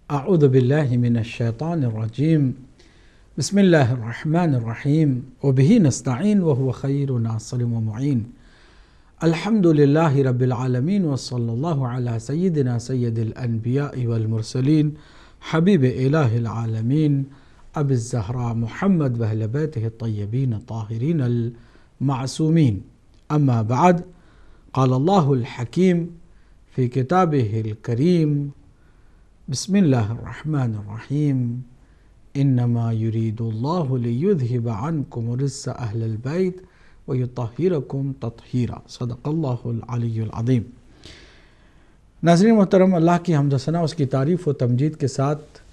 أعوذ بالله من الشيطان الرجيم بسم الله الرحمن الرحيم وبه نستعين وهو خير ناصر ومعين الحمد لله رب العالمين وصلى الله على سيدنا سيد الأنبياء والمرسلين حبيب إله العالمين أبي الزهراء محمد وأهل بيته الطيبين الطاهرين المعصومين. أما بعد، قال الله الحكيم في كتابه الكريم: بسم الله الرحمن الرحيم إنما يريد الله ليذهب عنكم رجس أهل البيت ويطهركم تطهيرا. صدق اللہ العلی العظیم. ناظرین محترم، اللہ کی حمد و ثنا، اس کی تعریف و تمجید کے ساتھ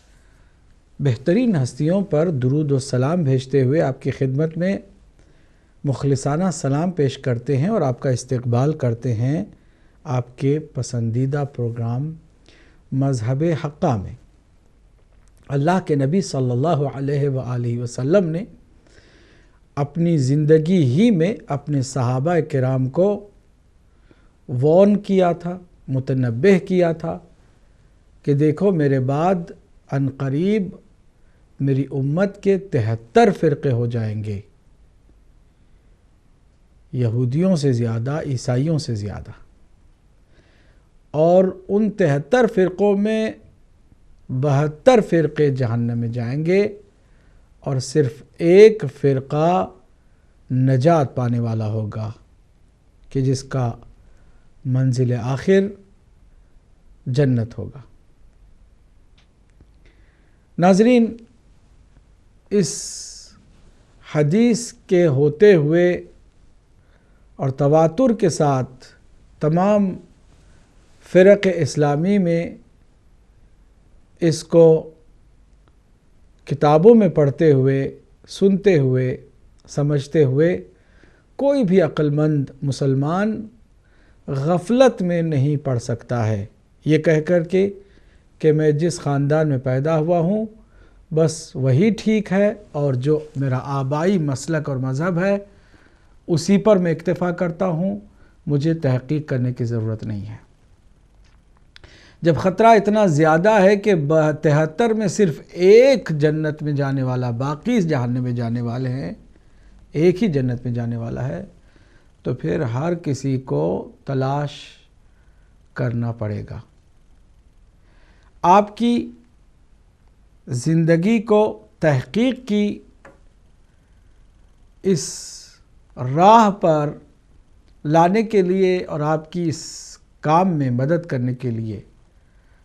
بہترین ہستیوں پر درود و سلام بھیجتے ہوئے آپ کی خدمت میں مخلصانہ سلام پیش کرتے ہیں اور آپ کا استقبال کرتے ہیں آپ کے پسندیدہ پروگرام مذہب حقہ میں. اللہ کے نبی صلی اللہ علیہ وآلہ وسلم نے اپنی زندگی ہی میں اپنے صحابہ کرام کو وارن کیا تھا، متنبہ کیا تھا کہ دیکھو میرے بعد عنقریب میری امت کے 73 فرقے ہو جائیں گے، یہودیوں سے زیادہ، عیسائیوں سے زیادہ، اور ان 73 فرقوں میں 72 فرقے جہنم میں جائیں گے اور صرف ایک فرقہ نجات پانے والا ہوگا کہ جس کا منزل آخر جنت ہوگا. ناظرین، اس حدیث کے ہوتے ہوئے اور تواتر کے ساتھ تمام فرق اسلامی میں اس کو کتابوں میں پڑھتے ہوئے، سنتے ہوئے، سمجھتے ہوئے کوئی بھی عقل مند مسلمان غفلت میں نہیں پڑھ سکتا ہے یہ کہہ کر کے کہ میں جس خاندان میں پیدا ہوا ہوں بس وہی ٹھیک ہے اور جو میرا آبائی مسلک اور مذہب ہے اسی پر میں اکتفا کرتا ہوں، مجھے تحقیق کرنے کی ضرورت نہیں ہے. جب خطرہ اتنا زیادہ ہے کہ 73 میں صرف ایک جنت میں جانے والا، باقی جہنم میں جانے والے ہیں، ایک ہی جنت میں جانے والا ہے، تو پھر ہر کسی کو تلاش کرنا پڑے گا. آپ کی زندگی کو تحقیق کی اس راہ پر لانے کے لیے اور آپ کی اس کام میں مدد کرنے کے لیے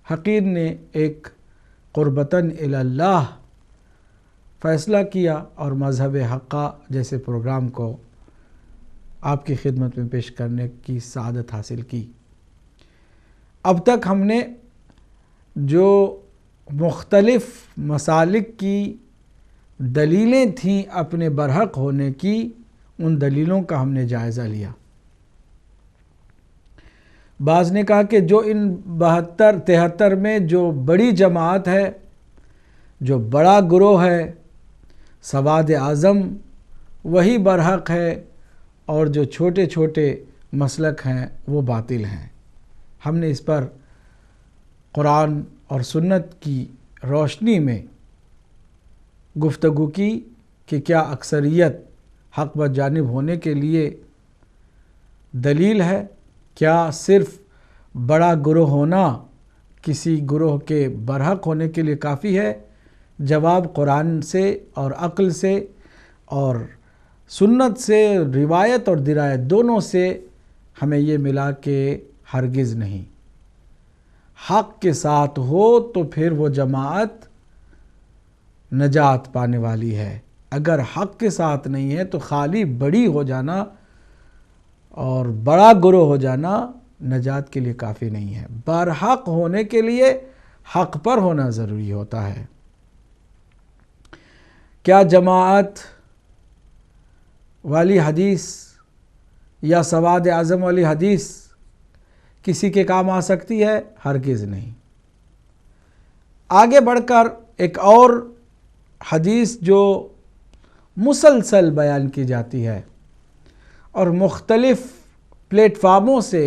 حقیر نے ایک قربتاً الی اللہ فیصلہ کیا اور مذہب حقہ جیسے پروگرام کو آپ کی خدمت میں پیش کرنے کی سعادت حاصل کی. اب تک ہم نے جو مختلف مسالک کی دلیلیں تھیں اپنے برحق ہونے کی، ان دلیلوں کا ہم نے جائزہ لیا. بعض نے کہا کہ جو ان 73 میں جو بڑی جماعت ہے، جو بڑا گروہ ہے، سواد اعظم، وہی برحق ہے اور جو چھوٹے چھوٹے مسلک ہیں وہ باطل ہیں. ہم نے اس پر قرآن اور سنت کی روشنی میں گفتگو کی کہ کیا اکثریت حق و جانب ہونے کے لیے دلیل ہے؟ کیا صرف بڑا گروہ ہونا کسی گروہ کے برحق ہونے کے لیے کافی ہے؟ جواب قرآن سے اور عقل سے اور سنت سے، روایت اور درایت دونوں سے ہمیں یہ ملا کہ ہرگز نہیں. حق کے ساتھ ہو تو پھر وہ جماعت نجات پانے والی ہے. اگر حق کے ساتھ نہیں ہے تو خالی بڑی ہو جانا اور بڑا گروہ ہو جانا نجات کے لیے کافی نہیں ہے. برحق ہونے کے لیے حق پر ہونا ضروری ہوتا ہے. کیا جماعت والی حدیث یا سواد اعظم والی حدیث کسی کے کام آ سکتی ہے؟ ہرگز نہیں. آگے بڑھ کر ایک اور حدیث جو مسلسل بیان کی جاتی ہے اور مختلف پلیٹ فارموں سے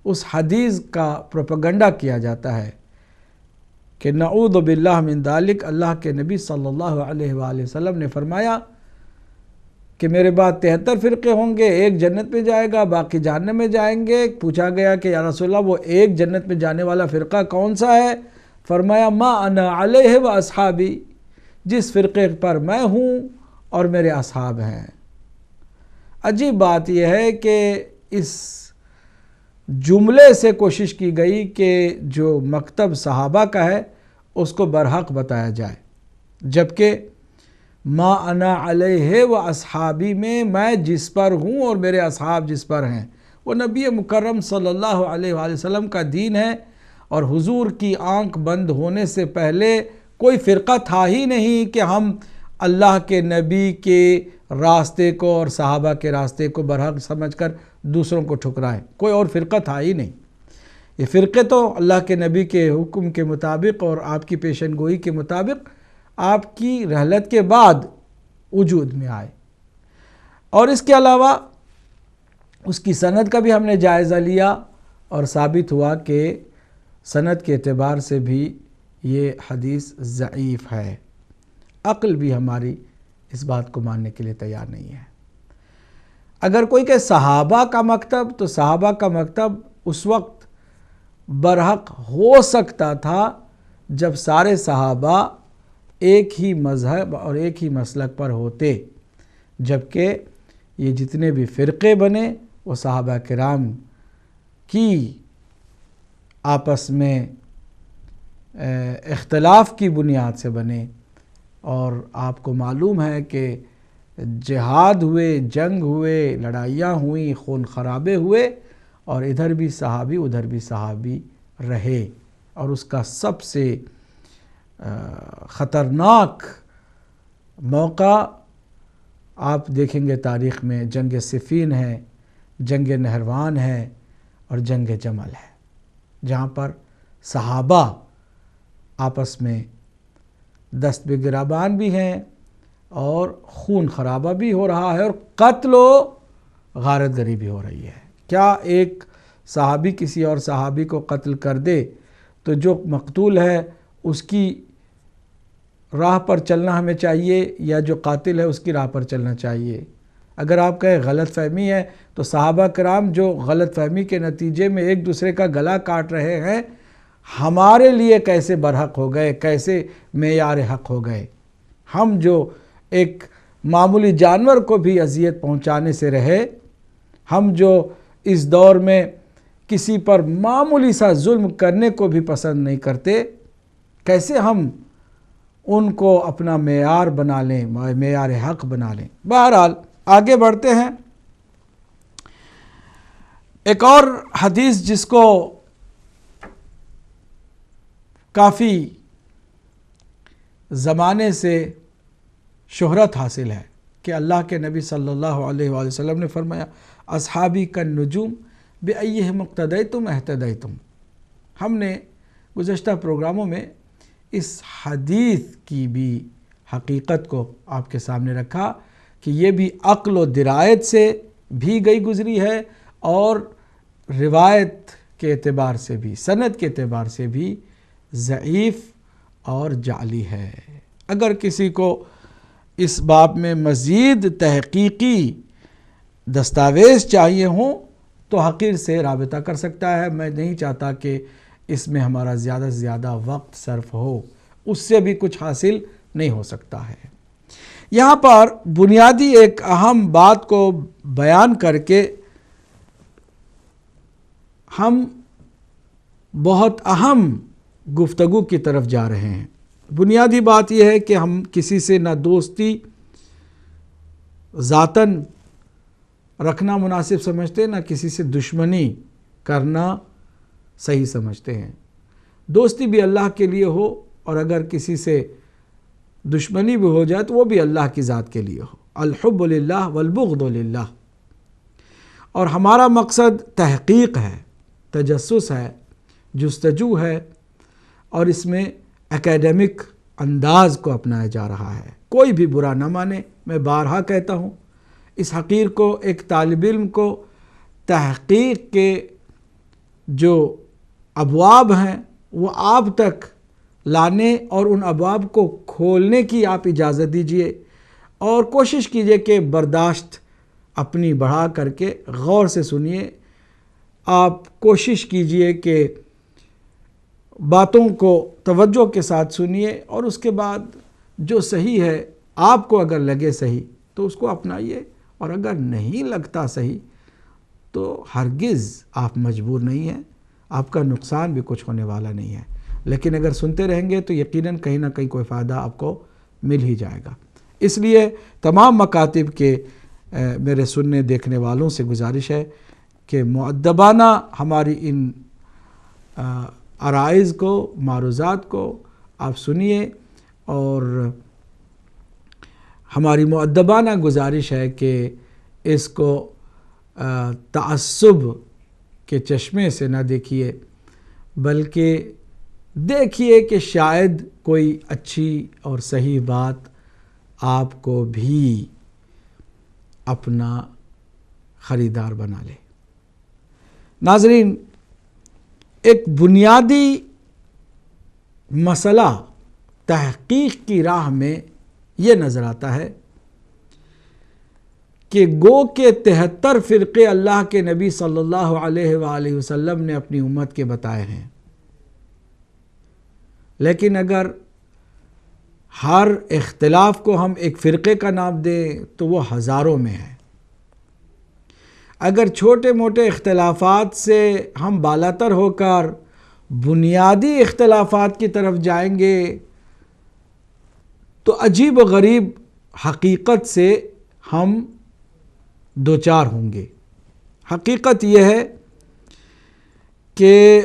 اس حدیث کا پروپیگنڈا کیا جاتا ہے کہ نعوذ باللہ من ذالک، اللہ کے نبی صلی اللہ علیہ وآلہ وسلم نے فرمایا کہ میرے بعد 73 فرقے ہوں گے، ایک جنت میں جائے گا، باقی جہنم میں جائیں گے۔ پوچھا گیا کہ یا رسول اللہ وہ ایک جنت میں جانے والا فرقہ کون سا ہے؟ فرمایا ما انا علیہ و اصحابی، جس فرقے پر میں ہوں اور میرے اصحاب ہیں۔ عجیب بات یہ ہے کہ اس جملے سے کوشش کی گئی کہ جو مکتب صحابہ کا ہے اس کو برحق بتایا جائے، جبکہ ما انا علیہ و اصحابی میں جس پر ہوں اور میرے اصحاب جس پر ہیں، وہ نبی مکرم صلی اللہ علیہ وآلہ وسلم کا دین ہے، اور حضور کی آنکھ بند ہونے سے پہلے کوئی فرقہ تھا ہی نہیں کہ ہم اللہ کے نبی کے راستے کو اور صحابہ کے راستے کو برحق سمجھ کر دوسروں کو ٹھکرائیں، کوئی اور فرقہ تھا ہی نہیں۔ یہ فرقے تو اللہ کے نبی کے حکم کے مطابق اور آپ کی پیشن گوئی کے مطابق آپ کی رحلت کے بعد وجود میں آئے، اور اس کے علاوہ اس کی سند کا بھی ہم نے جائزہ لیا اور ثابت ہوا کہ سند کے اعتبار سے بھی یہ حدیث ضعیف ہے۔ عقل بھی ہماری اس بات کو ماننے کے لیے تیار نہیں ہے۔ اگر کوئی کہ صحابہ کا مکتب، تو صحابہ کا مکتب اس وقت برحق ہو سکتا تھا جب سارے صحابہ ایک ہی مذہب اور ایک ہی مسلک پر ہوتے، جبکہ یہ جتنے بھی فرقے بنے وہ صحابہ کرام کی آپس میں اختلاف کی بنیاد سے بنے، اور آپ کو معلوم ہے کہ جہاد ہوئے، جنگ ہوئے، لڑائیاں ہوئیں، خون خرابے ہوئے، اور ادھر بھی صحابی ادھر بھی صحابی رہے، اور اس کا سب سے خطرناک موقع آپ دیکھیں گے تاریخ میں جنگ صفین ہے، جنگ نہروان ہے، اور جنگ جمل ہے، جہاں پر صحابہ آپس میں دست بگرابان بھی ہیں اور خون خرابہ بھی ہو رہا ہے، اور قتل و غارت گری بھی ہو رہی ہے۔ کیا ایک صحابی کسی اور صحابی کو قتل کر دے تو جو مقتول ہے اس کی راہ پر چلنا ہمیں چاہیے، یا جو قاتل ہے اس کی راہ پر چلنا چاہیے؟ اگر آپ کہیں غلط فہمی ہے تو صحابہ کرام جو غلط فہمی کے نتیجے میں ایک دوسرے کا گلا کاٹ رہے ہیں، ہمارے لیے کیسے برحق ہو گئے، کیسے معیار حق ہو گئے؟ ہم جو ایک معمولی جانور کو بھی اذیت پہنچانے سے رہے، ہم جو اس دور میں کسی پر معمولی سا ظلم کرنے کو بھی پسند نہیں کرتے، کیسے ہم ان کو اپنا معیار بنا لیں، معیار حق بنا لیں؟ بہرحال آگے بڑھتے ہیں۔ ایک اور حدیث جس کو کافی زمانے سے شہرت حاصل ہے کہ اللہ کے نبی صلی اللہ علیہ وآلہ وسلم نے فرمایا اصحابی کالنجوم بأیہم اقتدیتم اہتدیتم۔ ہم نے گزشتہ پروگراموں میں اس حدیث کی بھی حقیقت کو آپ کے سامنے رکھا کہ یہ بھی عقل و درایت سے بھی گئی گزری ہے، اور روایت کے اعتبار سے بھی، سند کے اعتبار سے بھی ضعیف اور جعلی ہے۔ اگر کسی کو اس باب میں مزید تحقیقی دستاویز چاہیے ہوں تو حقیر سے رابطہ کر سکتا ہے۔ میں نہیں چاہتا کہ اس میں ہمارا زیادہ سے زیادہ وقت صرف ہو، اس سے بھی کچھ حاصل نہیں ہو سکتا ہے۔ یہاں پر بنیادی ایک اہم بات کو بیان کر کے ہم بہت اہم گفتگو کی طرف جا رہے ہیں۔ بنیادی بات یہ ہے کہ ہم کسی سے نہ دوستی ذاتاً رکھنا مناسب سمجھتے، نہ کسی سے دشمنی کرنا صحیح سمجھتے ہیں۔ دوستی بھی اللہ کے لیے ہو، اور اگر کسی سے دشمنی بھی ہو جائے تو وہ بھی اللہ کی ذات کے لیے ہو۔ الحب للہ والبغض للہ۔ اور ہمارا مقصد تحقیق ہے، تجسس ہے، جستجو ہے، اور اس میں اکیڈمک انداز کو اپنایا جا رہا ہے۔ کوئی بھی برا نہ مانے، میں بارہا کہتا ہوں، اس حقیر کو ایک طالب علم کو تحقیق کے جو ابواب ہیں وہ آپ تک لانے اور ان ابواب کو کھولنے کی آپ اجازت دیجئے، اور کوشش کیجئے کہ برداشت اپنی بڑھا کر کے غور سے سنیے۔ آپ کوشش کیجئے کہ باتوں کو توجہ کے ساتھ سنیے، اور اس کے بعد جو صحیح ہے آپ کو اگر لگے صحیح تو اس کو اپنائیے، اور اگر نہیں لگتا صحیح تو ہرگز آپ مجبور نہیں ہیں، آپ کا نقصان بھی کچھ ہونے والا نہیں ہے، لیکن اگر سنتے رہیں گے تو یقیناً کہیں نہ کہیں کوئی فائدہ آپ کو مل ہی جائے گا۔ اس لیے تمام مکاتب کے میرے سننے دیکھنے والوں سے گزارش ہے کہ مؤدبانہ ہماری ان عرائض کو، معروضات کو آپ سنیے، اور ہماری مؤدبانہ گزارش ہے کہ اس کو تعصب کے چشمے سے نہ دیکھیے، بلکہ دیکھیے کہ شاید کوئی اچھی اور صحیح بات آپ کو بھی اپنا خریدار بنا لے۔ ناظرین، ایک بنیادی مسئلہ تحقیق کی راہ میں یہ نظر آتا ہے کہ گو کے 73 فرقے اللہ کے نبی صلی اللہ علیہ وآلہ وسلم نے اپنی امت کے بتائے ہیں، لیکن اگر ہر اختلاف کو ہم ایک فرقے کا نام دیں تو وہ ہزاروں میں ہے۔ اگر چھوٹے موٹے اختلافات سے ہم بالاتر ہو کر بنیادی اختلافات کی طرف جائیں گے تو عجیب و غریب حقیقت سے ہم دوچار ہوں گے۔ حقیقت یہ ہے کہ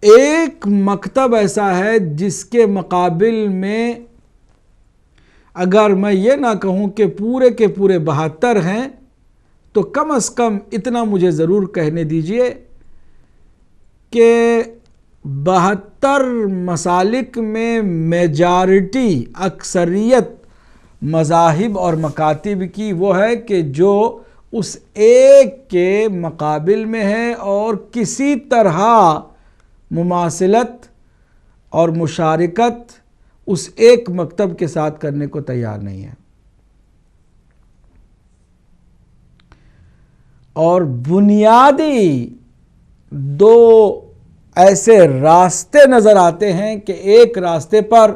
ایک مکتب ایسا ہے جس کے مقابل میں اگر میں یہ نہ کہوں کہ پورے کے پورے 72 ہیں تو کم از کم اتنا مجھے ضرور کہنے دیجئے کہ 72 مسالک میں میجارٹی، اکثریت مذاہب اور مکاتب کی وہ ہے کہ جو اس ایک کے مقابل میں ہے اور کسی طرح مماثلت اور مشارکت اس ایک مکتب کے ساتھ کرنے کو تیار نہیں ہے۔ اور بنیادی دو ایسے راستے نظر آتے ہیں کہ ایک راستے پر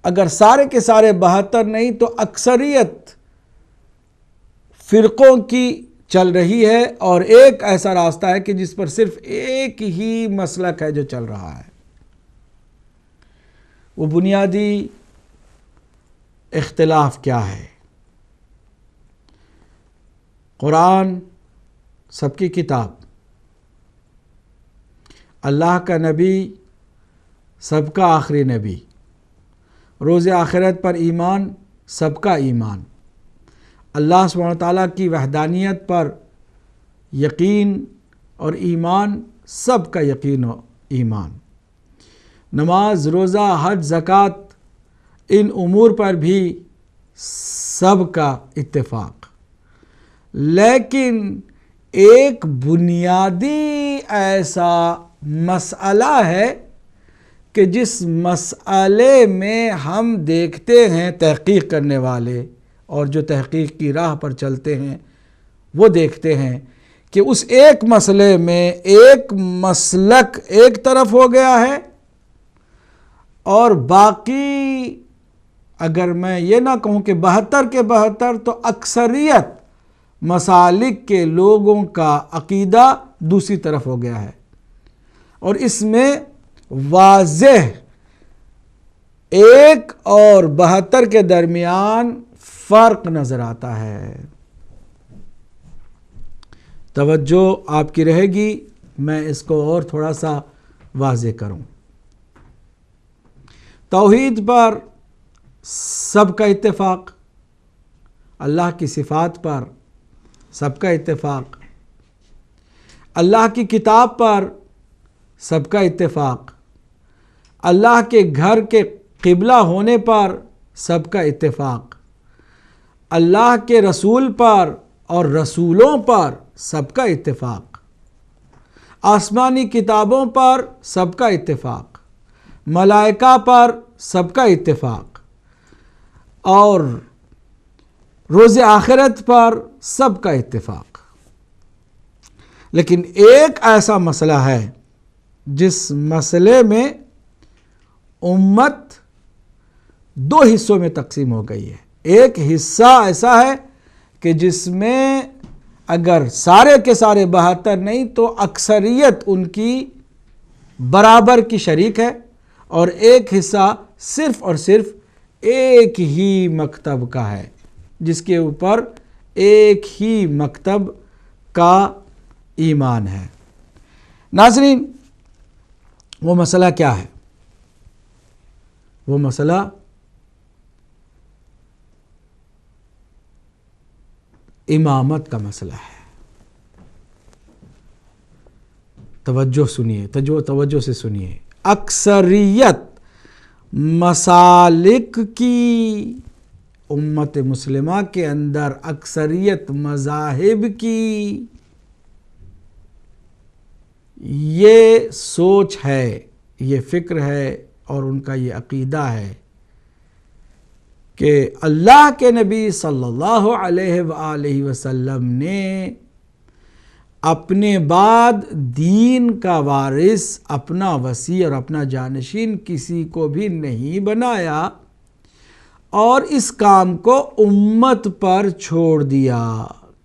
اگر سارے کے سارے 72 نہیں تو اکثریت فرقوں کی چل رہی ہے، اور ایک ایسا راستہ ہے کہ جس پر صرف ایک ہی مسلک ہے جو چل رہا ہے۔ وہ بنیادی اختلاف کیا ہے؟ قرآن سب کی کتاب، اللہ کا نبی سب کا آخری نبی، روز آخرت پر ایمان سب کا ایمان، اللہ سبحانہ وتعالیٰ کی وحدانیت پر یقین اور ایمان سب کا یقین و ایمان، نماز، روزہ، حج، زکوٰۃ، ان امور پر بھی سب کا اتفاق۔ لیکن ایک بنیادی ایسا مسئلہ ہے کہ جس مسئلے میں ہم دیکھتے ہیں تحقیق کرنے والے اور جو تحقیق کی راہ پر چلتے ہیں وہ دیکھتے ہیں کہ اس ایک مسئلے میں ایک مسلک ایک طرف ہو گیا ہے، اور باقی اگر میں یہ نہ کہوں کہ 72 کے 72 تو اکثریت مسالک کے لوگوں کا عقیدہ دوسری طرف ہو گیا ہے، اور اس میں واضح ایک اور 72 کے درمیان فرق نظر آتا ہے۔ توجہ آپ کی رہے گی، میں اس کو اور تھوڑا سا واضح کروں۔ توحید پر سب کا اتفاق، اللہ کی صفات پر سب کا اتفاق، اللہ کی کتاب پر سب کا اتفاق، اللہ کے گھر کے قبلہ ہونے پر سب کا اتفاق، اللہ کے رسول پر اور رسولوں پر سب کا اتفاق، آسمانی کتابوں پر سب کا اتفاق، ملائکہ پر سب کا اتفاق اور روز آخرت پر سب کا اتفاق، لیکن ایک ایسا مسئلہ ہے جس مسئلے میں امت دو حصوں میں تقسیم ہو گئی ہے۔ ایک حصہ ایسا ہے کہ جس میں اگر سارے کے سارے 72 نہیں تو اکثریت ان کی برابر کی شریک ہے، اور ایک حصہ صرف اور صرف ایک ہی مکتب کا ہے، جس کے اوپر ایک ہی مکتب کا ایمان ہے۔ ناظرین، وہ مسئلہ کیا ہے؟ وہ مسئلہ امامت کا مسئلہ ہے۔ توجہ سنیے، توجہ سے سنیے۔ اکثریت مسالک کی، امت مسلمہ کے اندر اکثریت مذاہب کی یہ سوچ ہے، یہ فکر ہے اور ان کا یہ عقیدہ ہے کہ اللہ کے نبی صلی اللہ علیہ وآلہ وسلم نے اپنے بعد دین کا وارث، اپنا وصی اور اپنا جانشین کسی کو بھی نہیں بنایا، اور اس کام کو امت پر چھوڑ دیا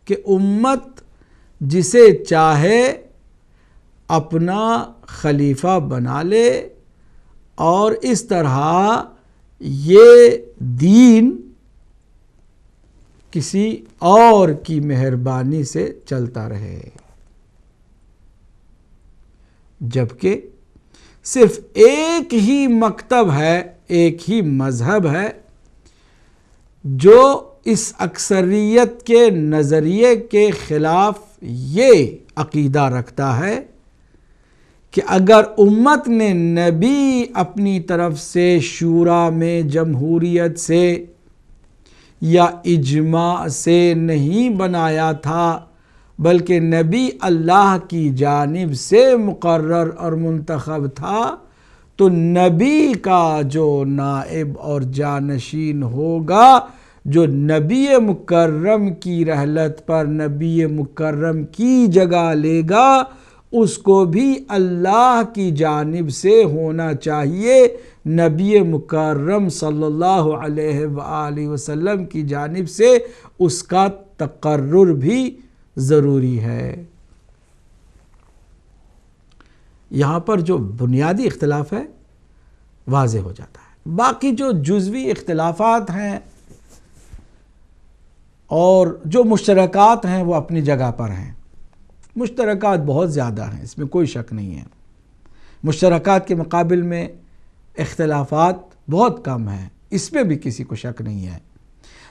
کہ امت جسے چاہے اپنا خلیفہ بنا لے، اور اس طرح یہ دین کسی اور کی مہربانی سے چلتا رہے، جبکہ صرف ایک ہی مکتب ہے، ایک ہی مذہب ہے جو اس اکثریت کے نظریے کے خلاف یہ عقیدہ رکھتا ہے کہ اگر امت نے نبی اپنی طرف سے شورا میں جمہوریت سے یا اجماع سے نہیں بنایا تھا، بلکہ نبی اللہ کی جانب سے مقرر اور منتخب تھا، تو نبی کا جو نائب اور جانشین ہوگا، جو نبی مکرم کی رحلت پر نبی مکرم کی جگہ لے گا، اس کو بھی اللہ کی جانب سے ہونا چاہیے، نبی مکرم صلی اللہ علیہ وآلہ وسلم کی جانب سے اس کا تقرر بھی ضروری ہے۔ یہاں پر جو بنیادی اختلاف ہے واضح ہو جاتا ہے، باقی جو جزوی اختلافات ہیں اور جو مشترکات ہیں وہ اپنی جگہ پر ہیں۔ مشترکات بہت زیادہ ہیں، اس میں کوئی شک نہیں ہے، مشترکات کے مقابل میں اختلافات بہت کم ہیں، اس میں بھی کسی کو شک نہیں ہے۔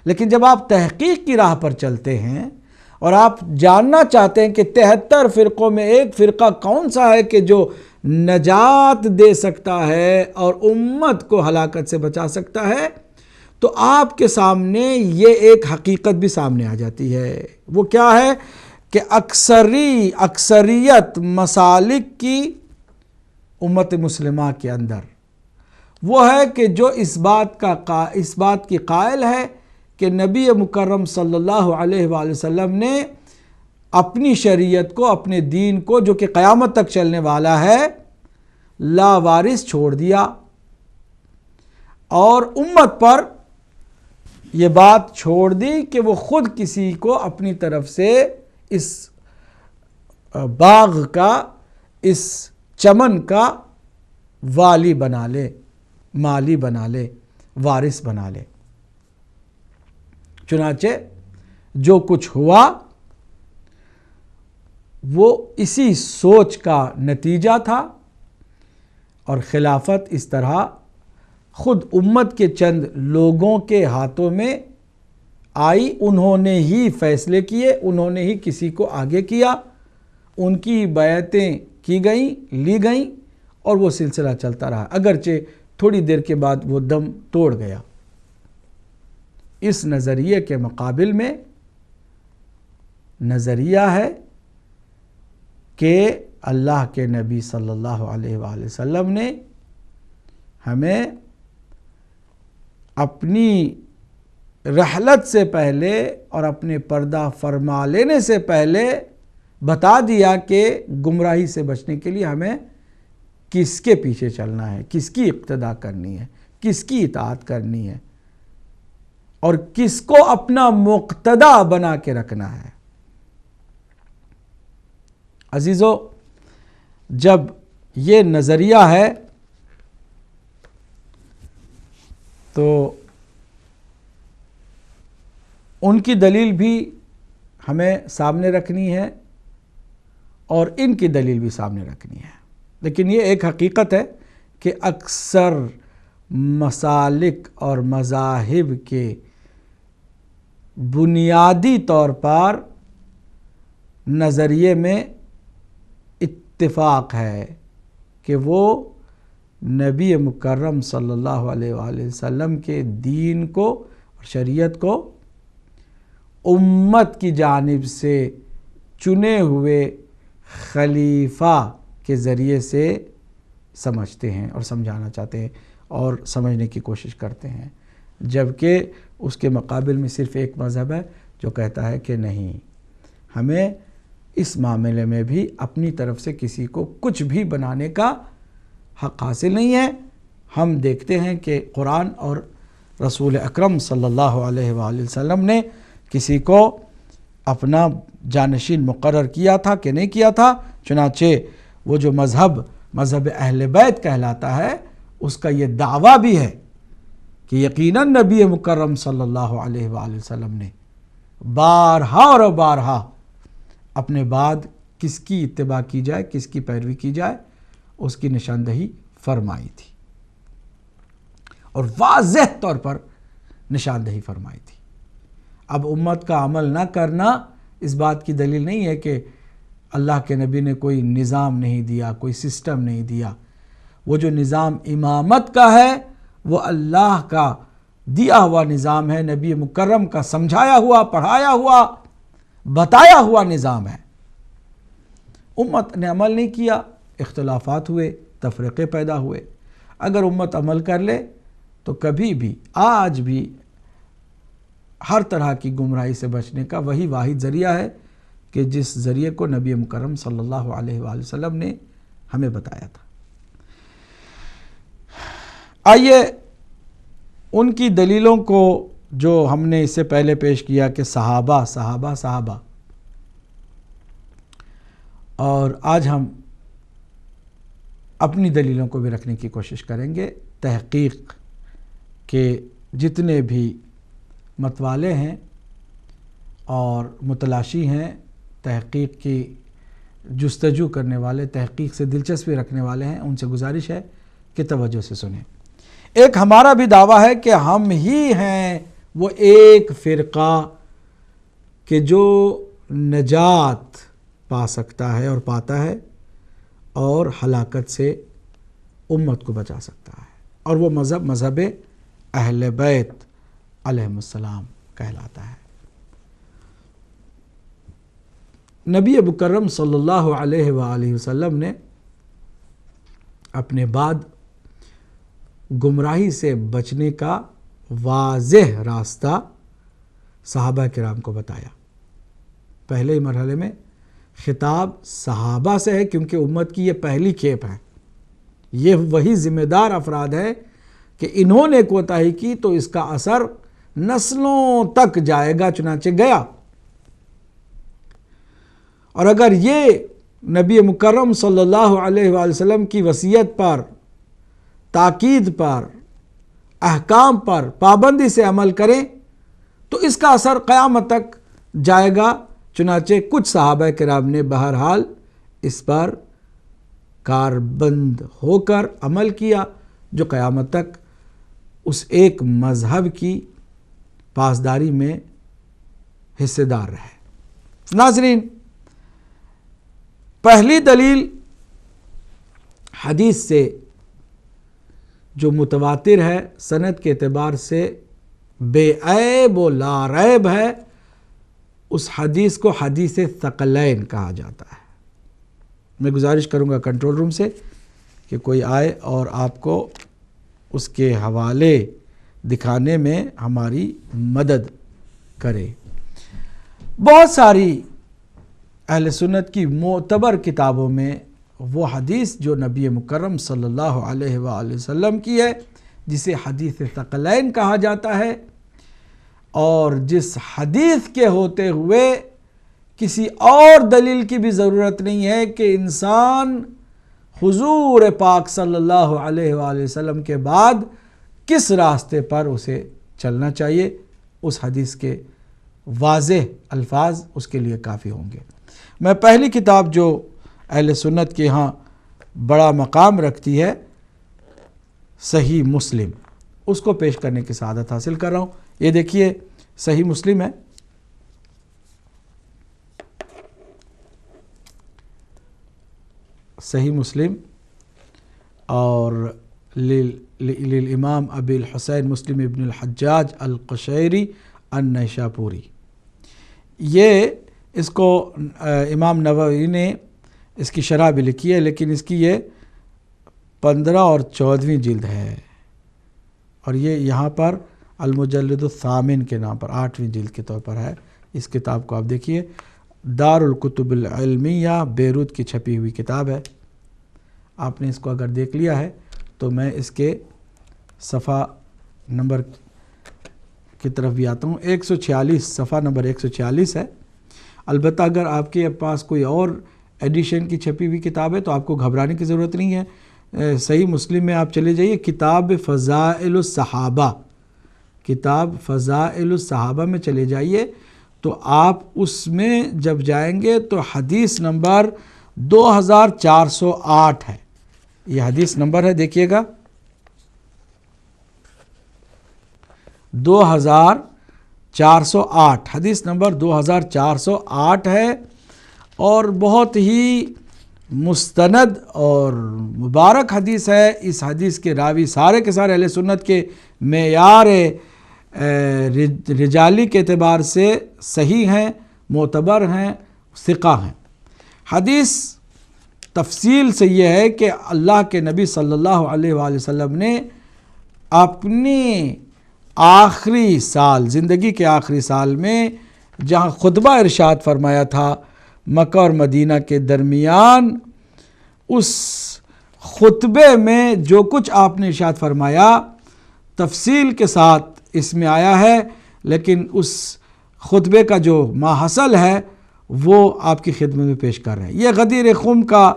لیکن جب آپ تحقیق کی راہ پر چلتے ہیں اور آپ جاننا چاہتے ہیں کہ 73 فرقوں میں ایک فرقہ کون سا ہے کہ جو نجات دے سکتا ہے اور امت کو ہلاکت سے بچا سکتا ہے، تو آپ کے سامنے یہ ایک حقیقت بھی سامنے آ جاتی ہے۔ وہ کیا ہے کہ اکثریت مسالک کی امت مسلمہ کے اندر وہ ہے کہ جو اس بات کی قائل ہے کہ نبی مکرم صلی اللہ علیہ وآلہ وسلم نے اپنی شریعت کو، اپنے دین کو جو کہ قیامت تک چلنے والا ہے، لا وارث چھوڑ دیا، اور امت پر یہ بات چھوڑ دی کہ وہ خود کسی کو اپنی طرف سے اس باغ کا، اس چمن کا والی بنا لے، مالی بنا لے، وارث بنا لے۔ چنانچہ جو کچھ ہوا وہ اسی سوچ کا نتیجہ تھا، اور خلافت اس طرح خود امت کے چند لوگوں کے ہاتھوں میں آئی، انہوں نے ہی فیصلے کیے، انہوں نے ہی کسی کو آگے کیا، ان کی بیعتیں کی گئیں، لی گئیں، اور وہ سلسلہ چلتا رہا، اگرچہ تھوڑی دیر کے بعد وہ دم توڑ گیا۔ اس نظریے کے مقابل میں نظریہ ہے کہ اللہ کے نبی صلی اللہ علیہ وآلہ وسلم نے ہمیں اپنی رحلت سے پہلے اور اپنے پردہ فرما لینے سے پہلے بتا دیا کہ گمراہی سے بچنے کے لیے ہمیں کس کے پیچھے چلنا ہے، کس کی اقتداء کرنی ہے، کس کی اطاعت کرنی ہے اور کس کو اپنا مقتدی بنا کے رکھنا ہے۔ عزیزو، جب یہ نظریہ ہے تو ان کی دلیل بھی ہمیں سامنے رکھنی ہے اور ان کی دلیل بھی سامنے رکھنی ہے، لیکن یہ ایک حقیقت ہے کہ اکثر مسالک اور مذاہب کے بنیادی طور پر نظریے میں اتفاق ہے کہ وہ نبی مکرم صلی اللہ علیہ وآلہ وسلم کے دین کو اور شریعت کو امت کی جانب سے چنے ہوئے خلیفہ کے ذریعے سے سمجھتے ہیں اور سمجھانا چاہتے ہیں اور سمجھنے کی کوشش کرتے ہیں، جبکہ اس کے مقابل میں صرف ایک مذہب ہے جو کہتا ہے کہ نہیں، ہمیں اس معاملے میں بھی اپنی طرف سے کسی کو کچھ بھی بنانے کا حق حاصل نہیں ہے۔ ہم دیکھتے ہیں کہ قرآن اور رسول اکرم صلی اللہ علیہ وآلہ وسلم نے کسی کو اپنا جانشین مقرر کیا تھا کہ نہیں کیا تھا، چنانچہ وہ جو مذہب اہل بیت کہلاتا ہے اس کا یہ دعویٰ بھی ہے کہ یقیناً نبی مکرم صلی اللہ علیہ وآلہ وسلم نے بارہا اور بارہا اپنے بعد کس کی اتباع کی جائے، کس کی پیروی کی جائے، اس کی نشاندہی فرمائی تھی اور واضح طور پر نشاندہی فرمائی تھی۔ اب امت کا عمل نہ کرنا اس بات کی دلیل نہیں ہے کہ اللہ کے نبی نے کوئی نظام نہیں دیا، کوئی سسٹم نہیں دیا۔ وہ جو نظام امامت کا ہے وہ اللہ کا دیا ہوا نظام ہے، نبی مکرم کا سمجھایا ہوا، پڑھایا ہوا، بتایا ہوا نظام ہے۔ امت نے عمل نہیں کیا، اختلافات ہوئے، تفرقے پیدا ہوئے۔ اگر امت عمل کر لے تو کبھی بھی، آج بھی ہر طرح کی گمراہی سے بچنے کا وہی واحد ذریعہ ہے کہ جس ذریعے کو نبی مکرم صلی اللہ علیہ وآلہ وسلم نے ہمیں بتایا تھا۔ آئیے ان کی دلیلوں کو جو ہم نے اس سے پہلے پیش کیا کہ صحابہ اور آج ہم اپنی دلیلوں کو بھی رکھنے کی کوشش کریں گے۔ تحقیق کے جتنے بھی متوالے ہیں اور متلاشی ہیں، تحقیق کی جستجو کرنے والے، تحقیق سے دلچسپی رکھنے والے ہیں، ان سے گزارش ہے کہ توجہ سے سنیں۔ ایک ہمارا بھی دعویٰ ہے کہ ہم ہی ہیں وہ ایک فرقہ کہ جو نجات پا سکتا ہے اور پاتا ہے اور ہلاکت سے امت کو بچا سکتا ہے، اور وہ مذہب اہل بیت علیہ السلام کہلاتا ہے۔ نبی مکرم صلی اللہ علیہ وآلہ وسلم نے اپنے بعد گمراہی سے بچنے کا واضح راستہ صحابہ کرام کو بتایا۔ پہلے ہی مرحلے میں خطاب صحابہ سے ہے کیونکہ امت کی یہ پہلی کھیپ ہے، یہ وہی ذمہ دار افراد ہے کہ انہوں نے کوتاہی کی تو اس کا اثر نسلوں تک جائے گا، چنانچہ گیا۔ اور اگر یہ نبی مکرم صلی اللہ علیہ وآلہ وسلم کی وصیت پر، تاکید پر، احکام پر پابندی سے عمل کریں تو اس کا اثر قیامت تک جائے گا۔ چنانچہ کچھ صحابہ کرام نے بہرحال اس پر کاربند ہو کر عمل کیا جو قیامت تک اس ایک مذہب کی پاسداری میں حصے دار رہے۔ ناظرین، پہلی دلیل حدیث سے جو متواتر ہے، سند کے اعتبار سے بے عیب و لا ریب ہے، اس حدیث کو حدیث ثقلین کہا جاتا ہے۔ میں گزارش کروں گا کنٹرول روم سے کہ کوئی آئے اور آپ کو اس کے حوالے دکھانے میں ہماری مدد کرے۔ بہت ساری اہل سنت کی معتبر کتابوں میں وہ حدیث جو نبی مکرم صلی اللہ علیہ وآلہ وسلم کی ہے، جسے حدیث ثقلین کہا جاتا ہے، اور جس حدیث کے ہوتے ہوئے کسی اور دلیل کی بھی ضرورت نہیں ہے کہ انسان حضور پاک صلی اللہ علیہ وآلہ وسلم کے بعد کس راستے پر اسے چلنا چاہیے، اس حدیث کے واضح الفاظ اس کے لیے کافی ہوں گے۔ میں پہلی کتاب جو اہل سنت کے ہاں بڑا مقام رکھتی ہے، صحیح مسلم، اس کو پیش کرنے کی سعادت حاصل کر رہا ہوں۔ یہ دیکھیے صحیح مسلم ہے، صحیح مسلم، اور للامام ابی الحسین مسلم ابن الحجاج القشیری النیشاپوری۔ یہ اس کو امام نووی نے اس کی شرح بھی لکھی ہے، لیکن اس کی یہ 15 اور 14ویں جلد ہے، اور یہ یہاں پر المجلد الثامن کے نام پر 8ویں جلد کے طور پر ہے۔ اس کتاب کو آپ دیکھیے، دار الکتب العلمیہ بیروت کی چھپی ہوئی کتاب ہے۔ آپ نے اس کو اگر دیکھ لیا ہے تو میں اس کے صفحہ نمبر کی طرف بھی آتا ہوں۔ 146 صفحہ نمبر 146 ہے۔ البتہ اگر آپ کے پاس کوئی اور ایڈیشن کی چھپی ہوئی کتاب ہے تو آپ کو گھبرانے کی ضرورت نہیں ہے۔ صحیح مسلم میں آپ چلے جائیے، کتاب فضائل الصحابہ، کتاب فضائل الصحابہ میں چلے جائیے، تو آپ اس میں جب جائیں گے تو حدیث نمبر 2408 ہے۔ یہ حدیث نمبر ہے، دیکھیے گا 2408، حدیث نمبر 2408 ہے، اور بہت ہی مستند اور مبارک حدیث ہے۔ اس حدیث کے راوی سارے کے سارے اہل سنت کے معیار رجالی کے اعتبار سے صحیح ہیں، معتبر ہیں، ثقہ ہیں۔ حدیث تفصیل سے یہ ہے کہ اللہ کے نبی صلی اللہ علیہ وآلہ وسلم نے اپنی آخری سال، زندگی کے آخری سال میں جہاں خطبہ ارشاد فرمایا تھا مکہ اور مدینہ کے درمیان، اس خطبے میں جو کچھ آپ نے ارشاد فرمایا تفصیل کے ساتھ اس میں آیا ہے، لیکن اس خطبے کا جو ماحصل ہے وہ آپ کی خدمت میں پیش کر رہے ہیں۔ یہ غدیر خم کا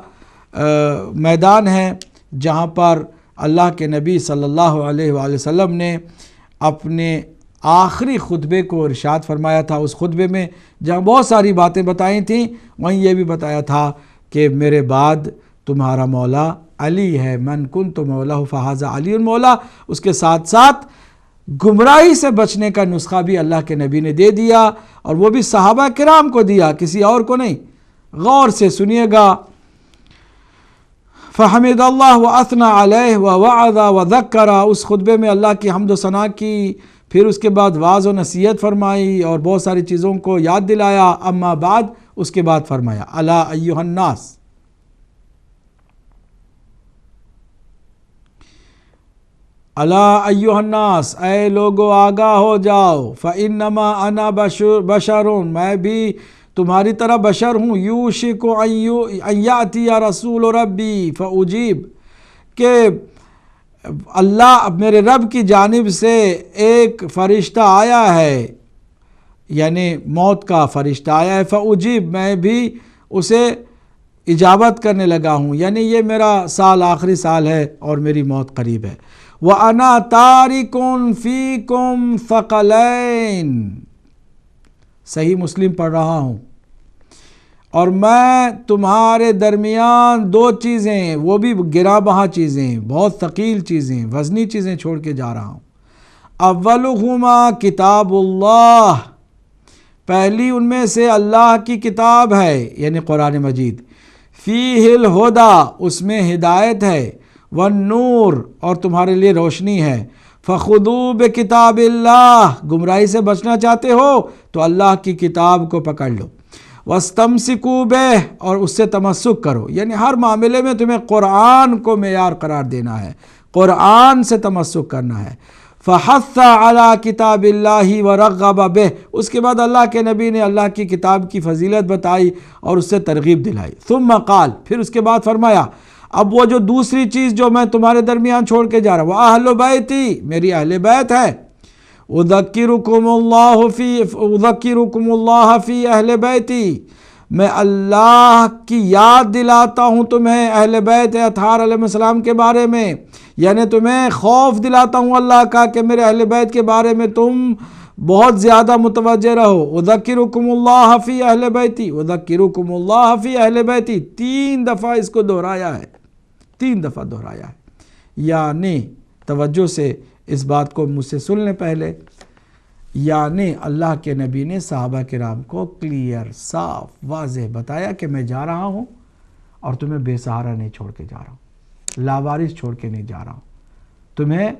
میدان ہے، جہاں پر اللہ کے نبی صلی اللہ علیہ وآلہ وسلم نے اپنے آخری خطبے کو ارشاد فرمایا تھا۔ اس خطبے میں جہاں بہت ساری باتیں بتائی تھیں، وہیں یہ بھی بتایا تھا کہ میرے بعد تمہارا مولا علی ہے، من کنت مولا فہذا علی المولا۔ اس کے ساتھ ساتھ گمراہی سے بچنے کا نسخہ بھی اللہ کے نبی نے دے دیا، اور وہ بھی صحابہ کرام کو دیا، کسی اور کو نہیں۔ غور سے سنیے گا، فحمد اللہ واثنى علیہ ووعظ وذکر، اس خطبے میں اللہ کی حمد و ثنا کی، پھر اس کے بعد واعظ و نصیحت فرمائی اور بہت ساری چیزوں کو یاد دلایا۔ اما بعد، اس کے بعد فرمایا الا ایھا الناس، الا ایھا الناس، اے لوگو آگاہ ہو جاؤ، فانما انا بشر، میں بھی تمہاری طرح بشر ہوں، یوشک ان یاتی رسول ربی فاجیب، کہ اللہ میرے رب کی جانب سے ایک فرشتہ آیا ہے، یعنی موت کا فرشتہ آیا ہے، فاجیب، میں بھی اسے اجابت کرنے لگا ہوں، یعنی یہ میرا سال آخری سال ہے اور میری موت قریب ہے۔ وَأَنَا تَارِكٌ فِيكُمْ ثَقَلَيْن، صحیح مسلم پڑھ رہا ہوں، اور میں تمہارے درمیان 2 چیزیں، وہ بھی گراں بہا چیزیں، بہت ثقیل چیزیں، وزنی چیزیں چھوڑ کے جا رہا ہوں۔ اولہما کتاب اللہ، پہلی ان میں سے اللہ کی کتاب ہے، یعنی قرآن مجید، فیہ الہدی، اس میں ہدایت ہے، والنور، اور تمہارے لیے روشنی ہے، فخذوا بکتاب اللہ، گمراہی سے بچنا چاہتے ہو تو اللہ کی کتاب کو پکڑ لو، واستمسکوا بہ، اور اس سے تمسک کرو، یعنی ہر معاملے میں تمہیں قرآن کو معیار قرار دینا ہے، قرآن سے تمسک کرنا ہے۔ فحث علی کتاب اللہ ورغب بہ، اس کے بعد اللہ کے نبی نے اللہ کی کتاب کی فضیلت بتائی اور اس سے ترغیب دلائی۔ ثم قال، پھر اس کے بعد فرمایا اب وہ جو دوسری چیز جو میں تمہارے درمیان چھوڑ کے جا رہا ہوں، وَأَهْلُ بَيْتِي، میری اہل بیت ہے، اُذَكِّرُكُمُ اللَّهَ فِي اہل بیتی، میں اللہ کی یاد دلاتا ہوں تمہیں اہل بیت اطہار علیہ السلام کے بارے میں، یعنی تمہیں خوف دلاتا ہوں اللہ کا کہ میرے اہل بیت کے بارے میں تم بہت زیادہ متوجہ رہو۔ اُذَكِّرُكُمُ اللَّهَ فِي اہل بیتی، اُذَكِّرُكُمُ اللَّهَ فِي اہل بیتی، 3 دفعہ اس کو دہرایا ہے، 3 دفعہ دہرایا ہے۔ یعنی توجہ سے اس بات کو مجھ سے سن لیں پہلے، یعنی اللہ کے نبی نے صحابہ کرام کو کلیئر، صاف، واضح بتایا کہ میں جا رہا ہوں اور تمہیں بے سہارا نہیں چھوڑ کے جا رہا ہوں، لاوارث چھوڑ کے نہیں جا رہا ہوں، تمہیں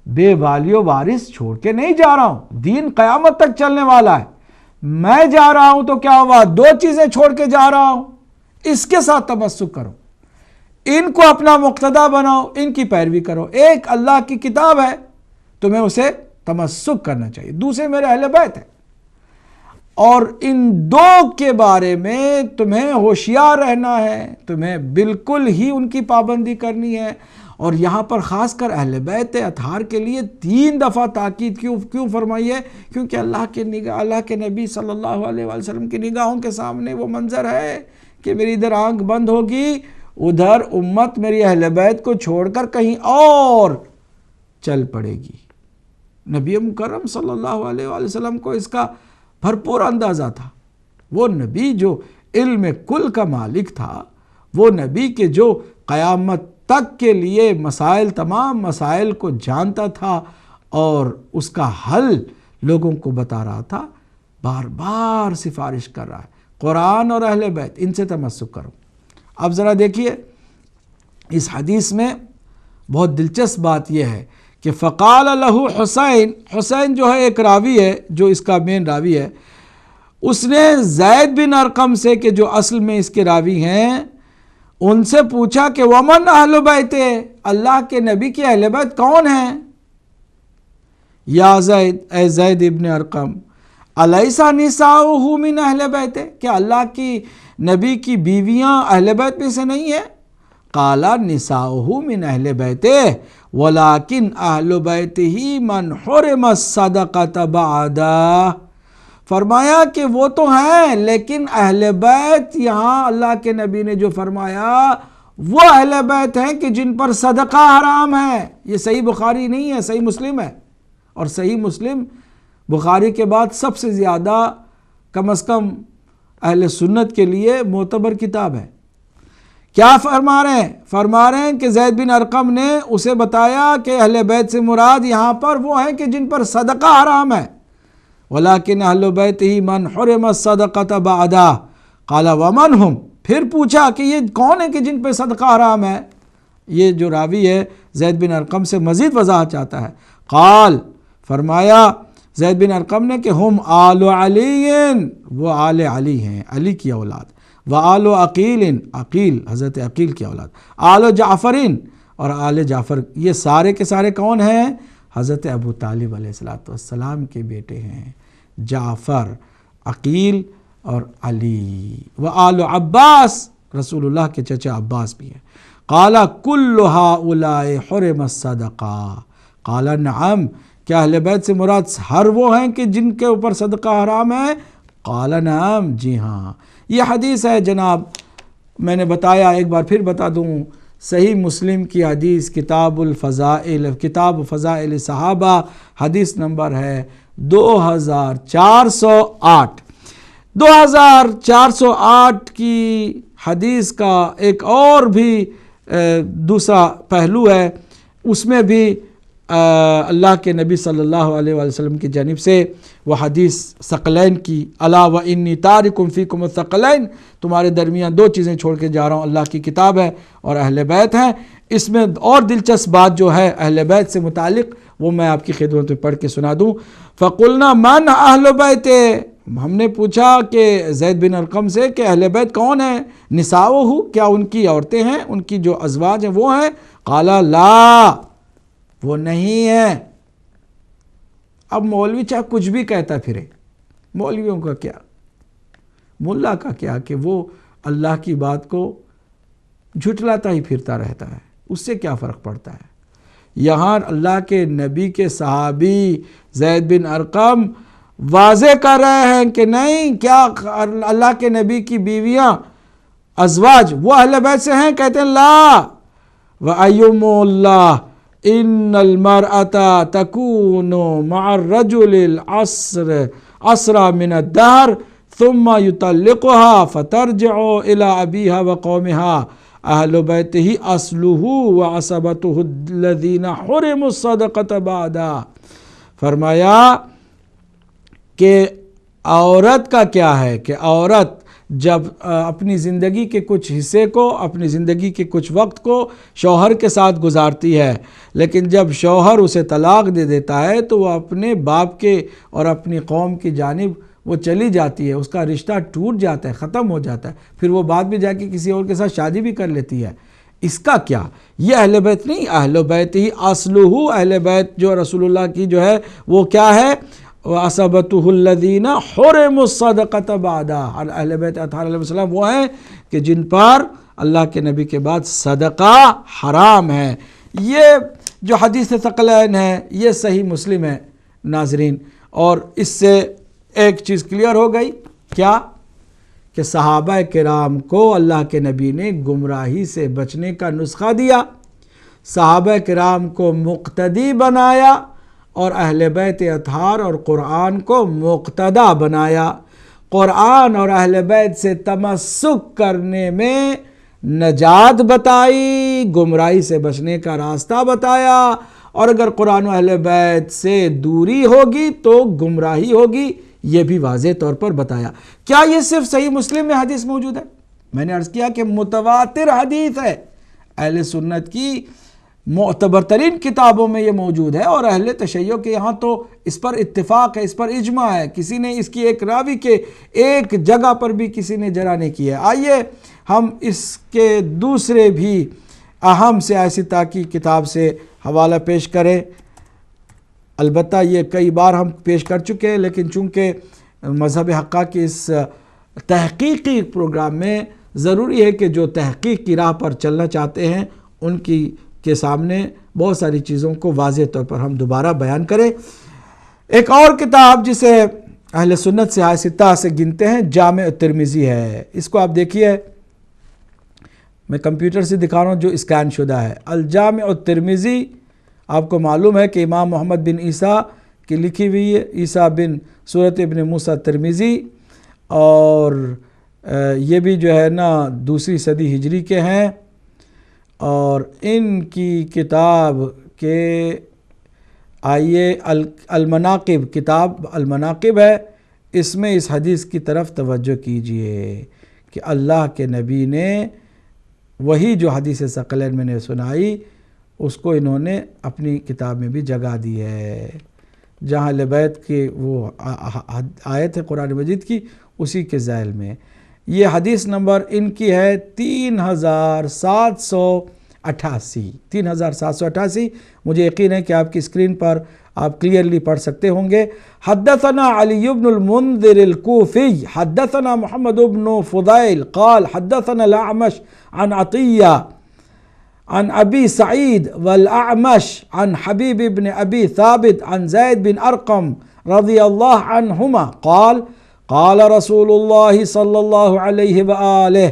بے والی و وارث چھوڑ کے نہیں جا رہا ہوں، دین قیامت تک چلنے والا ہے۔ میں جا رہا ہوں تو کیا ہوا، 2 چیزیں چھوڑ کے جا رہا ہوں، اس کے ساتھ تمسک کرو، ان کو اپنا مقتدی بناؤ، ان کی پیروی کرو۔ ایک اللہ کی کتاب ہے، تمہیں اسے تمسک کرنا چاہیے، دوسرے میرے اہل بیت ہیں، اور ان 2 کے بارے میں تمہیں ہوشیار رہنا ہے، تمہیں بالکل ہی ان کی پابندی کرنی ہے۔ اور یہاں پر خاص کر اہل بیت اطہار کے لیے 3 دفعہ تاکید کیوں فرمائی ہے؟ کیونکہ اللہ کے نبی صلی اللہ علیہ وسلم کی نگاہوں کے سامنے وہ منظر ہے کہ میری ادھر آنکھ بند ہوگی، ادھر امت میری اہل بیت کو چھوڑ کر کہیں اور چل پڑے گی۔ نبی مکرم صلی اللہ علیہ وسلم کو اس کا بھرپور اندازہ تھا۔ وہ نبی جو علم کل کا مالک تھا، وہ نبی کے جو قیامت تک کے لیے تمام مسائل کو جانتا تھا اور اس کا حل لوگوں کو بتا رہا تھا، بار بار سفارش کر رہا ہے قرآن اور اہل بیت، ان سے تمسک کرو۔ اب ذرا دیکھیے اس حدیث میں بہت دلچسپ بات یہ ہے کہ فقال له حسین جو ہے ایک راوی ہے، جو اس کا مین راوی ہے، اس نے زید بن ارقم سے کہ جو اصل میں اس کے راوی ہیں، ان سے پوچھا کہ ومن اہل بیت، اللہ کے نبی کے اہل بیت کون ہیں؟ یا زید، اے زید ابن ارقم، الیس نساؤہ من اہل بیت، کہ اللہ کی نبی کی بیویاں اہل بیت میں سے نہیں ہیں؟ قال نساؤہ من اہل بیت ولیکن اہل بیتہ من حرم الصدقۃ بعدہ، فرمایا کہ وہ تو ہیں، لیکن اہل بیت یہاں اللہ کے نبی نے جو فرمایا وہ اہل بیت ہیں کہ جن پر صدقہ حرام ہے۔ یہ صحیح بخاری نہیں ہے، صحیح مسلم ہے، اور صحیح مسلم بخاری کے بعد سب سے زیادہ کم از کم اہل سنت کے لیے معتبر کتاب ہے۔ کیا فرما رہے ہیں؟ فرما رہے ہیں کہ زید بن ارقم نے اسے بتایا کہ اہل بیت سے مراد یہاں پر وہ ہیں کہ جن پر صدقہ حرام ہے، ولیکن اہل بیتہ من حرم الصدقۃ بعدہ، قال ومن ہم، پھر پوچھا کہ یہ کون ہے کہ جن پہ صدقہ حرام ہے؟ یہ جو راوی ہے زید بن ارقم سے مزید وضاحت چاہتا ہے۔ قال، فرمایا زید بن ارقم نے کہ ہم آل علی، وہ آل علی ہیں، علی کی اولاد، وآل عقیل، عقیل حضرت عقیل کی اولاد، آل جعفر اور آل جعفر، یہ سارے کے سارے کون ہیں؟ حضرت ابو طالب علیہ السلام کے بیٹے ہیں، جعفر، عقیل اور علی، وآل عباس، رسول اللہ کے چچا عباس بھی ہیں۔ قال کل ہؤلاء حرم الصدقہ، قال نعم، کیا اہل بیت سے مراد ہر وہ ہیں کہ جن کے اوپر صدقہ حرام ہے؟ قال نعم، جی ہاں۔ یہ حدیث ہے جناب، میں نے بتایا، ایک بار پھر بتا دوں، صحیح مسلم کی حدیث، کتاب فضائل صحابہ، حدیث نمبر ہے 2408۔ 2408 کی حدیث کا ایک اور بھی دوسرا پہلو ہے، اس میں بھی اللہ کے نبی صلی اللہ علیہ وسلم کی جانب سے وہ حدیث ثقلین کی، الا وانی تارک فیکم الثقلین، تمہارے درمیان 2 چیزیں چھوڑ کے جا رہا ہوں، اللہ کی کتاب ہے اور اہل بیت ہیں۔ اس میں اور دلچسپ بات جو ہے اہل بیت سے متعلق، وہ میں آپ کی خدمت میں پڑھ کے سنا دوں۔ فقلنا من اہل بیت، ہم نے پوچھا کہ زید بن ارقم سے کہ اہل بیت کون ہیں؟ نساؤہ، کیا ان کی عورتیں ہیں، ان کی جو ازواج ہیں وہ ہیں؟ قال لا، وہ نہیں ہیں۔ اب مولوی چاہے کچھ بھی کہتا پھرے، مولویوں کا کیا، ملا کا کیا کہ وہ اللہ کی بات کو جھٹلاتا ہی پھرتا رہتا ہے، اس سے کیا فرق پڑتا ہے؟ یہاں اللہ کے نبی کے صحابی زید بن ارقم واضح کر رہے ہیں کہ نہیں، کیا اللہ کے نبی کی بیویاں ازواج وہ اہل بیت سے ہیں؟ کہتے ہیں لا، وَأَيُّمُ اللَّهِ إِنَّ الْمَرْأَةَ تَكُونُ مَعَ الرَّجُلِ الْعَسْرَ مِنَ الدَّهْرِ ثُمَّ يُطَلِّقُهَا فَتَرْجِعُ إِلَىٰ أَبِيهَا وَقَوْمِهَا اہل بیتہ اصلہ وعصبتہ الذین حرموا الصدقۃ بعدا۔ فرمایا کہ عورت کا کیا ہے کہ عورت جب اپنی زندگی کے کچھ حصے کو، اپنی زندگی کے کچھ وقت کو شوہر کے ساتھ گزارتی ہے، لیکن جب شوہر اسے طلاق دے دیتا ہے تو وہ اپنے باپ کے اور اپنی قوم کی جانب وہ چلی جاتی ہے، اس کا رشتہ ٹوٹ جاتا ہے، ختم ہو جاتا ہے، پھر وہ بعد میں جا کے کسی اور کے ساتھ شادی بھی کر لیتی ہے۔ اس کا کیا؟ یہ اہل بیت نہیں، اہل بیت ہی اصلہ، اہل بیت جو رسول اللہ کی جو ہے وہ کیا ہے؟ وَعَصَبَتُهُ الَّذِينَ حُرِمُوا الصَّدَقَةَ بَعْدَهَا۔ اہل بیت اطہار علیہ السلام وہ ہیں کہ جن پر اللہ کے نبی کے بعد صدقہ حرام ہے۔ یہ جو حدیث ثقلین ہے یہ صحیح مسلم ہے ناظرین، اور اس سے ایک چیز کلیئر ہو گئی، کیا؟ کہ صحابہ کرام کو اللہ کے نبی نے گمراہی سے بچنے کا نسخہ دیا، صحابہ کرام کو مقتدی بنایا، اور اہل بیت اطہار اور قرآن کو مقتدا بنایا۔ قرآن اور اہل بیت سے تمسک کرنے میں نجات بتائی، گمراہی سے بچنے کا راستہ بتایا، اور اگر قرآن و اہل بیت سے دوری ہوگی تو گمراہی ہوگی، یہ بھی واضح طور پر بتایا۔ کیا یہ صرف صحیح مسلم میں حدیث موجود ہے؟ میں نے عرض کیا کہ متواتر حدیث ہے، اہل سنت کی معتبر ترین کتابوں میں یہ موجود ہے، اور اہل تشیع کے یہاں تو اس پر اتفاق ہے، اس پر اجماع ہے، کسی نے اس کی ایک راوی کے ایک جگہ پر بھی کسی نے جرح نہیں کی ہے۔ آئیے ہم اس کے دوسرے بھی اہم سیاستہ کی کتاب سے حوالہ پیش کریں۔ البتہ یہ کئی بار ہم پیش کر چکے ہیں، لیکن چونکہ مذہب حقہ کے اس تحقیقی پروگرام میں ضروری ہے کہ جو تحقیق کی راہ پر چلنا چاہتے ہیں ان کے سامنے بہت ساری چیزوں کو واضح طور پر ہم دوبارہ بیان کریں۔ ایک اور کتاب جسے اہل سنت سیاستہ سے گنتے ہیں جامع الترمذی ہے، اس کو آپ دیکھیے، میں کمپیوٹر سے دکھا رہا ہوں جو اسکین شدہ ہے۔ الجامع الترمذی، آپ کو معلوم ہے کہ امام محمد بن عیسیٰ کی لکھی ہوئی ہے، عیسیٰ بن سورت ابن موسیٰ ترمذی، اور یہ بھی جو ہے نا 2 صدی ہجری کے ہیں، اور ان کی کتاب کے آئیے المناقب، کتاب المناقب ہے، اس میں اس حدیث کی طرف توجہ کیجئے کہ اللہ کے نبی نے وہی جو حدیث ثقلین میں نے سنائی اس کو انہوں نے اپنی کتاب میں بھی جگہ دی ہے، جہاں اہل بیت کی وہ آیت ہے قرآن مجید کی اسی کے ذیل میں۔ یہ حدیث نمبر ان کی ہے 3788، مجھے یقین ہے کہ آپ کی اسکرین پر آپ کلیئرلی پڑھ سکتے ہوں گے۔ حدثنا علی بن المنذر الکوفی حدثنا محمد بن فضیل قال حدثنا الاعمش عن عطیہ عن ابی سعید والاعمش عن حبیب بن ابی ثابت عن زید بن ارقم رضی اللہ عنہما قال قال رسول اللہ صلی اللہ علیہ وآلہ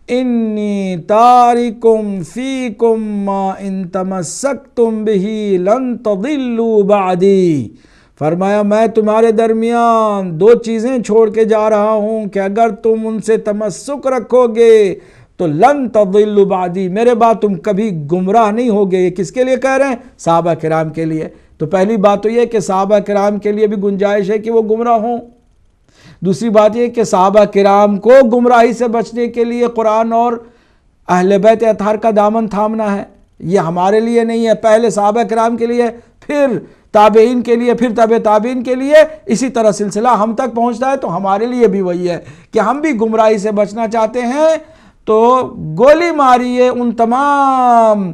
انی تارکم فیکم ما ان تمسکتم بہی لن تضلوا بعدی۔ فرمایا میں تمہارے درمیان 2 چیزیں چھوڑ کے جا رہا ہوں کہ اگر تم ان سے تمسک رکھو گے تو لن تضلوا بعدی، میرے بعد تم کبھی گمراہ نہیں ہوگے۔ یہ کس کے لیے کہہ رہے ہیں؟ صحابہ کرام کے لیے۔ تو پہلی بات تو یہ کہ صحابہ کرام کے لیے بھی گنجائش ہے کہ وہ گمراہ ہوں، دوسری بات یہ کہ صحابہ کرام کو گمراہی سے بچنے کے لیے قرآن اور اہل بیت اطہار کا دامن تھامنا ہے، یہ ہمارے لیے نہیں ہے، پہلے صحابہ کرام کے لیے، پھر تابعین کے لیے، پھر تابع تابعین کے لیے، اسی طرح سلسلہ ہم تک پہنچتا ہے، تو ہمارے لیے بھی وہی ہے کہ ہم بھی گمراہی سے بچنا چاہتے ہیں تو گولی ماریے ان تمام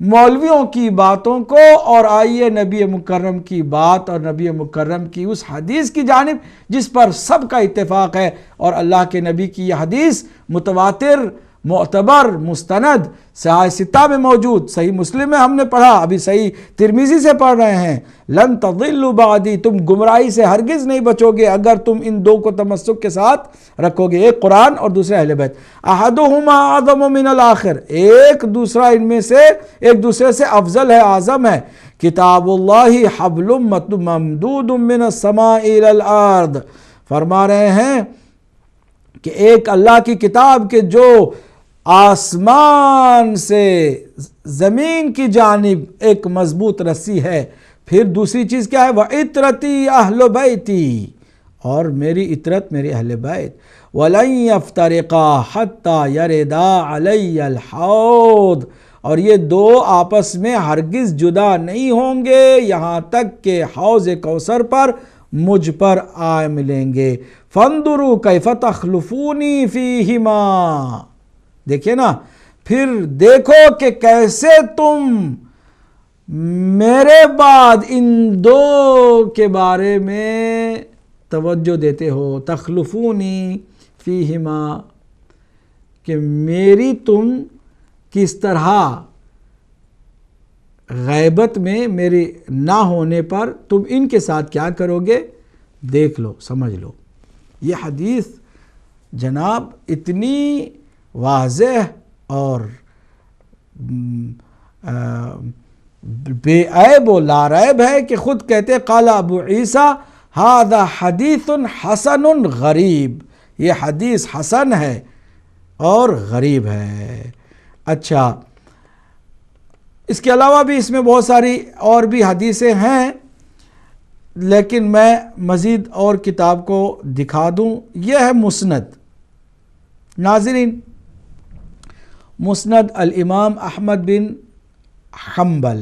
مولویوں کی باتوں کو اور آئیے نبی مکرم کی بات اور نبی مکرم کی اس حدیث کی جانب جس پر سب کا اتفاق ہے، اور اللہ کے نبی کی یہ حدیث متواتر، معتبر، مستند صحیح ستہ میں موجود، صحیح مسلم میں ہم نے پڑھا، ابھی صحیح ترمذی سے پڑھ رہے ہیں، لن تضلوا بعدی، تم گمراہی سے ہرگز نہیں بچو گے اگر تم ان دو کو تمسک کے ساتھ رکھو گے، ایک قرآن اور دوسرا اہل بیت، احدہما اعظم من الاخر، ایک دوسرا ان میں سے ایک دوسرے سے افضل ہے، اعظم ہے، کتاب اللہ حبل ممدود من السماء الى الارض، فرما رہے ہیں کہ ایک اللہ کی کتاب کے جو آسمان سے زمین کی جانب ایک مضبوط رسی ہے، پھر دوسری چیز کیا ہے، وَعِطْرَتِي أَهْلُ بَيْتِي، اور میری عطرت میرے اہل بیت، وَلَن يَفْتَرِقَا حَتَّى يَرِدَا عَلَيَّ الْحَوْض، اور یہ دو آپس میں ہرگز جدا نہیں ہوں گے یہاں تک کہ حوض کوثر پر مجھ پر آ ملیں گے، فَانْظُرُوا كَيْفَ تَخْلُفُونِي فِيهِمَا، دیکھیں نا، پھر دیکھو کہ کیسے تم میرے بعد ان دو کے بارے میں توجہ دیتے ہو، تخلفونی فیہما، کہ میری تم کس طرح غیبت میں میرے نہ ہونے پر تم ان کے ساتھ کیا کرو گے، دیکھ لو، سمجھ لو۔ یہ حدیث جناب اتنی واضح اور بے عیب و لا ریب ہے کہ خود کہتے قال ابو عیسیٰ ھذا حدیث حسن غریب، یہ حدیث حسن ہے اور غریب ہے۔ اچھا، اس کے علاوہ بھی اس میں بہت ساری اور بھی حدیثیں ہیں، لیکن میں مزید اور کتاب کو دکھا دوں۔ یہ ہے مسند، ناظرین، مسند الامام احمد بن حنبل،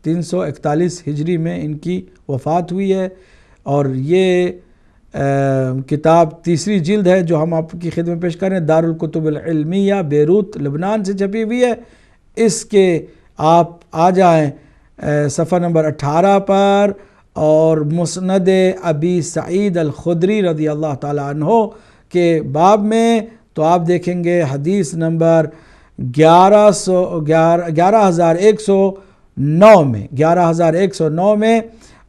341 ہجری میں ان کی وفات ہوئی ہے، اور یہ کتاب تیسری جلد ہے جو ہم آپ کی خدمت میں پیش کریں، دارالکتب العلمیہ بیروت لبنان سے چھپی ہوئی ہے۔ اس کے آپ آ جائیں صفحہ نمبر 18 پر، اور مسند ابی سعید الخدری رضی اللہ تعالیٰ عنہ کے باب میں تو آپ دیکھیں گے حدیث نمبر 11109 میں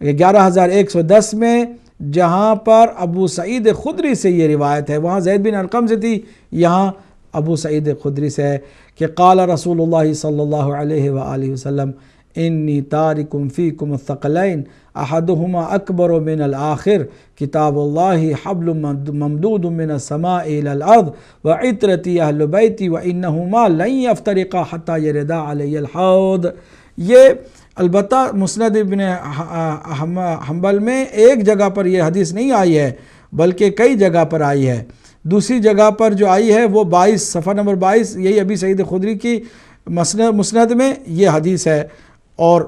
11110 میں، جہاں پر ابو سعید خدری سے یہ روایت ہے، وہاں زید بن ارقم سے تھی، یہاں ابو سعید خدری سے ہے کہ قال رسول اللہ صلی اللہ علیہ وآلہ وسلم انی تارکم فیکم الثقلین احدہما اکبر من الآخر کتاب اللہ حبل ممدود من السماء الى الارض وعطرتی اہل بیتی وانہما لن یفترقا حتی یردا علی الحوض۔ یہ البتہ مسند ابن حنبل میں ایک جگہ پر یہ حدیث نہیں آئی ہے بلکہ کئی جگہ پر آئی ہے۔ دوسری جگہ پر جو آئی ہے وہ 22 صفحہ نمبر 22، یہی ابی سعید خدری کی مسند میں یہ حدیث ہے، اور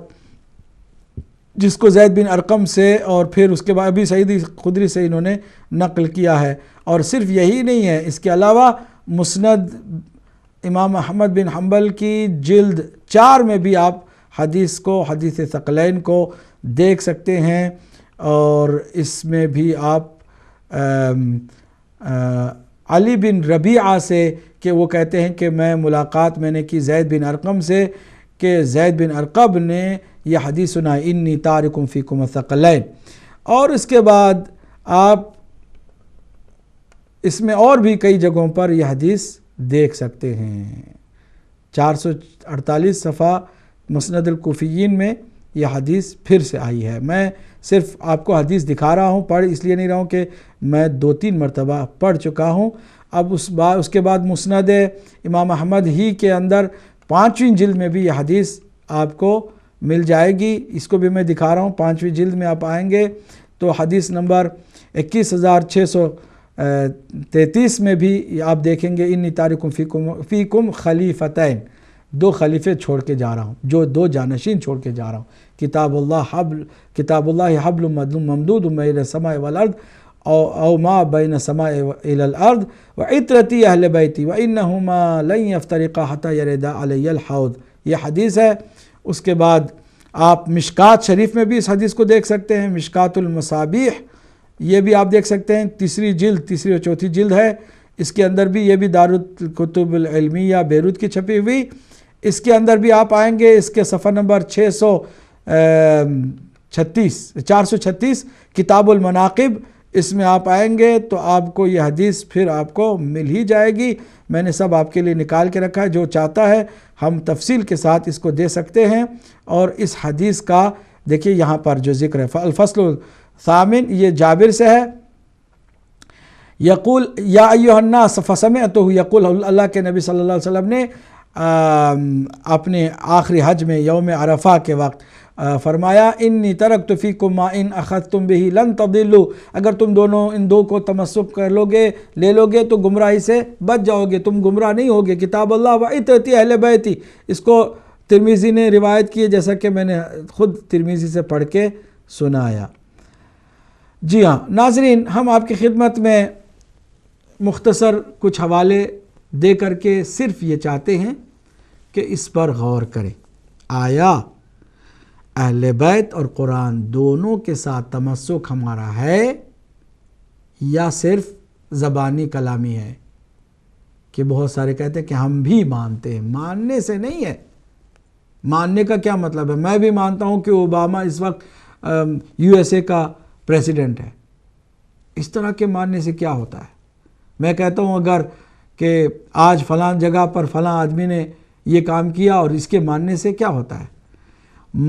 جس کو زید بن ارقم سے اور پھر اس کے بعد ابی سعید خدری سے انہوں نے نقل کیا ہے۔ اور صرف یہی نہیں ہے، اس کے علاوہ مسند امام احمد بن حنبل کی جلد 4 میں بھی آپ حدیث ثقلین کو دیکھ سکتے ہیں، اور اس میں بھی آپ علی بن ربیعہ سے کہ وہ کہتے ہیں کہ ملاقات میں نے کی زید بن ارقم سے کہ زید بن ارقم نے یہ حدیث سنا انی تارکم فیکم الثقلین۔ اور اس کے بعد آپ اس میں اور بھی کئی جگہوں پر یہ حدیث دیکھ سکتے ہیں۔ 448 صفحہ مسند الکوفیین میں یہ حدیث پھر سے آئی ہے۔ میں صرف آپ کو حدیث دکھا رہا ہوں، پڑھ اس لیے نہیں رہا ہوں کہ میں 2-3 مرتبہ پڑھ چکا ہوں۔ اب اس کے بعد مسند امام احمد ہی کے اندر 5ویں جلد میں بھی یہ حدیث آپ کو مل جائے گی، اس کو بھی میں دکھا رہا ہوں۔ 5ویں جلد میں آپ آئیں گے تو حدیث نمبر 21633 میں بھی آپ دیکھیں گے انی تارکم فیکم خلیفتین، دو خلیفے چھوڑ کے جا رہا ہوں، جو دو جانشین چھوڑ کے جا رہا ہوں، کتاب اللہ حبل ممدود بین السماء والارض او ما بین السماء الی الارض وعطرتی اہل بیتی وانہما لن یفترقا حتی یردا علی الحوض، یہ حدیث ہے۔ اس کے بعد آپ مشکات شریف میں بھی اس حدیث کو دیکھ سکتے ہیں، مشکات المصابیح یہ بھی آپ دیکھ سکتے ہیں، تیسری اور چوتھی جلد ہے، اس کے اندر بھی یہ بھی دارالکتب العلمیہ بیروت کی چھپی ہوئی، اس کے اندر بھی آپ آئیں گے، اس کے صفحہ نمبر 436 کتاب المناقب، اس میں آپ آئیں گے تو آپ کو یہ حدیث پھر آپ کو مل ہی جائے گی۔ میں نے سب آپ کے لیے نکال کے رکھا ہے، جو چاہتا ہے ہم تفصیل کے ساتھ اس کو دے سکتے ہیں۔ اور اس حدیث کا دیکھیے یہاں پر جو ذکر ہے، الفصل الثامن، یہ جابر سے ہے، یقول یا ایھا الناس فسمعتہ یقول، اللہ کے نبی صلی اللہ علیہ وسلم نے اپنے آخری حج میں یوم عرفہ کے وقت فرمایا، انی ترکت فیکم ما ان اخذتم بہ لن تضلوا، اگر تم دونوں ان دو کو تمسک کر لے لو گے تو گمراہی سے بچ جاؤ گے، تم گمراہ نہیں ہوگے، کتاب اللہ و عطرتی اہل بیتی۔ اس کو ترمذی نے روایت کی ہے، جیسا کہ میں نے خود ترمذی سے پڑھ کے سنایا۔ جی ہاں ناظرین، ہم آپ کی خدمت میں مختصر کچھ حوالے دے کر کے صرف یہ چاہتے ہیں کہ اس پر غور کریں، آیا اہل بیت اور قرآن دونوں کے ساتھ تمسک ہمارا ہے یا صرف زبانی کلامی ہے؟ کہ بہت سارے کہتے ہیں کہ ہم بھی مانتے ہیں، ماننے سے نہیں ہے۔ ماننے کا کیا مطلب ہے؟ میں بھی مانتا ہوں کہ اوباما اس وقت USA کا پریزیڈنٹ ہے، اس طرح کے ماننے سے کیا ہوتا ہے؟ میں کہتا ہوں اگر کہ آج فلاں جگہ پر فلاں آدمی نے یہ کام کیا، اور اس کے ماننے سے کیا ہوتا ہے؟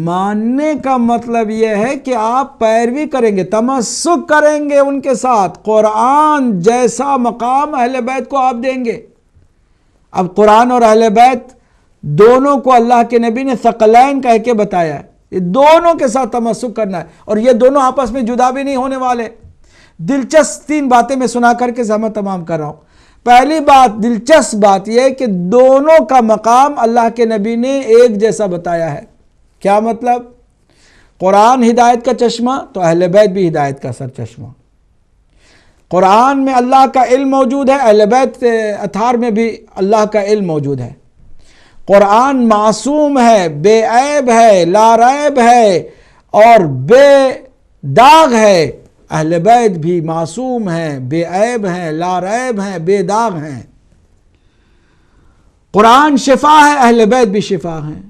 ماننے کا مطلب یہ ہے کہ آپ پیروی کریں گے، تمسک کریں گے ان کے ساتھ، قرآن جیسا مقام اہل بیت کو آپ دیں گے۔ اب قرآن اور اہل بیت دونوں کو اللہ کے نبی نے ثقلین کہہ کے بتایا ہے، یہ دونوں کے ساتھ تمسک کرنا ہے، اور یہ دونوں آپس میں جدا بھی نہیں ہونے والے۔ دلچسپ 3 باتیں میں سنا کر کے میں تمام کر رہا ہوں۔ پہلی بات، دلچسپ بات یہ ہے کہ دونوں کا مقام اللہ کے نبی نے ایک جیسا بتایا ہے۔ کیا مطلب؟ قرآن ہدایت کا چشمہ تو اہل بیت بھی ہدایت کا سر چشمہ۔ قرآن میں اللہ کا علم موجود ہے، اہل بیت اطہار میں بھی اللہ کا علم موجود ہے۔ قرآن معصوم ہے، بے عیب ہے، لا ریب ہے اور بے داغ ہے، اہل بیت بھی معصوم ہیں، بے عیب ہیں، لا ریب ہیں، بے داغ ہیں۔ قرآن شفا ہے، اہل بیت بھی شفا ہیں۔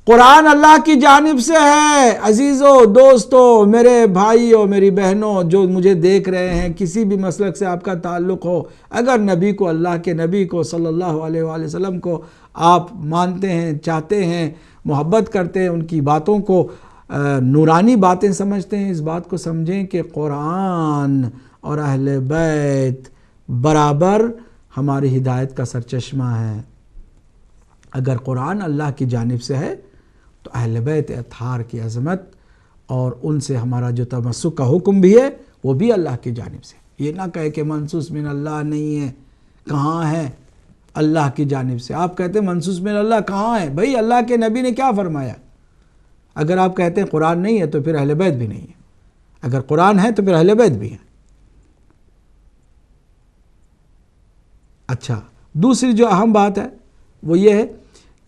قرآن اللہ کی جانب سے ہے۔ عزیزو، دوستو، میرے بھائیو، میری بہنوں جو مجھے دیکھ رہے ہیں، کسی بھی مسلک سے آپ کا تعلق ہو، اگر نبی کو، اللہ کے نبی کو صلی اللہ علیہ وآلہ وسلم کو آپ مانتے ہیں، چاہتے ہیں، محبت کرتے ہیں، ان کی باتوں کو نورانی باتیں سمجھتے ہیں، اس بات کو سمجھیں کہ قرآن اور اہل بیت برابر ہماری ہدایت کا سرچشمہ ہے۔ اگر قرآن اللہ کی جانب سے ہے تو اہل بیت اطہار کی عظمت اور ان سے ہمارا جو تمسک کا حکم بھی ہے وہ بھی اللہ کی جانب سے۔ یہ نہ کہے کہ منصوص من اللہ نہیں ہے، کہاں ہے؟ اللہ کی جانب سے۔ آپ کہتے ہیں منصوص من اللہ کہاں ہے؟ بھئی اللہ کے نبی نے کیا فرمایا؟ اگر آپ کہتے ہیں قرآن نہیں ہے تو پھر اہل بیت بھی نہیں ہے، اگر قرآن ہے تو پھر اہل بیت بھی ہے۔ اچھا، دوسری جو اہم بات ہے وہ یہ ہے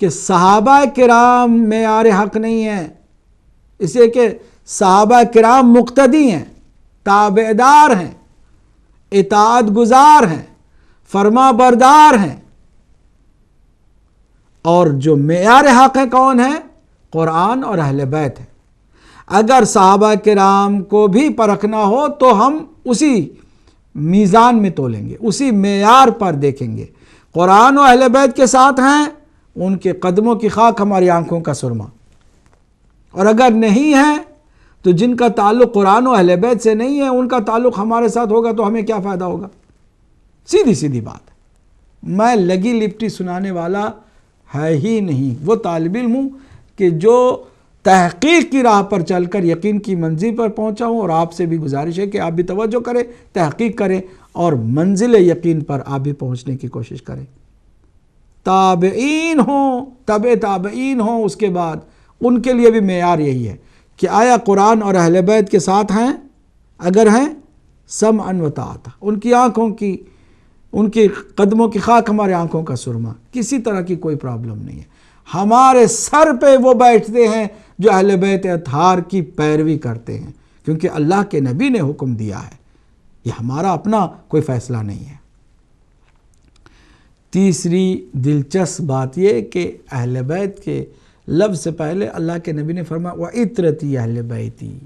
کہ صحابہ کرام معیار حق نہیں ہیں، اس لیے کہ صحابہ کرام مقتدی ہیں، تابعدار ہیں، اطاعت گزار ہیں، فرما بردار ہیں، اور جو معیار حق ہے کون ہے؟ قرآن اور اہل بیت ہے۔ اگر صحابہ کرام کو بھی پرکھنا ہو تو ہم اسی میزان میں تولیں گے، اسی معیار پر دیکھیں گے۔ قرآن و اہل بیت کے ساتھ ہیں، ان کے قدموں کی خاک ہماری آنکھوں کا سرما، اور اگر نہیں ہے تو جن کا تعلق قرآن و اہل بیت سے نہیں ہے ان کا تعلق ہمارے ساتھ ہوگا تو ہمیں کیا فائدہ ہوگا؟ سیدھی بات ہے۔ میں لگی لپٹی سنانے والا ہے ہی نہیں، وہ طالب علم ہوں کہ جو تحقیق کی راہ پر چل کر یقین کی منزل پر پہنچا ہوں، اور آپ سے بھی گزارش ہے کہ آپ بھی توجہ کریں، تحقیق کریں اور منزل یقین پر آپ بھی پہنچنے کی کوشش کریں۔ تابعین ہوں، تبع تابعین ہوں، اس کے بعد ان کے لیے بھی معیار یہی ہے کہ آیا قرآن اور اہل بیت کے ساتھ ہیں؟ اگر ہیں سمعا و طاعتا، ان کی آنکھوں کی، ان کی قدموں کی خاک ہمارے آنکھوں کا سرما، کسی طرح کی کوئی پرابلم نہیں ہے۔ ہمارے سر پہ وہ بیٹھتے ہیں جو اہل بیت اطہار کی پیروی کرتے ہیں، کیونکہ اللہ کے نبی نے حکم دیا ہے، یہ ہمارا اپنا کوئی فیصلہ نہیں ہے۔ تیسری دلچسپ بات یہ کہ اہل بیت کے لفظ سے پہلے اللہ کے نبی نے فرمایا وَعِتْرَتِي اہل بیتی۔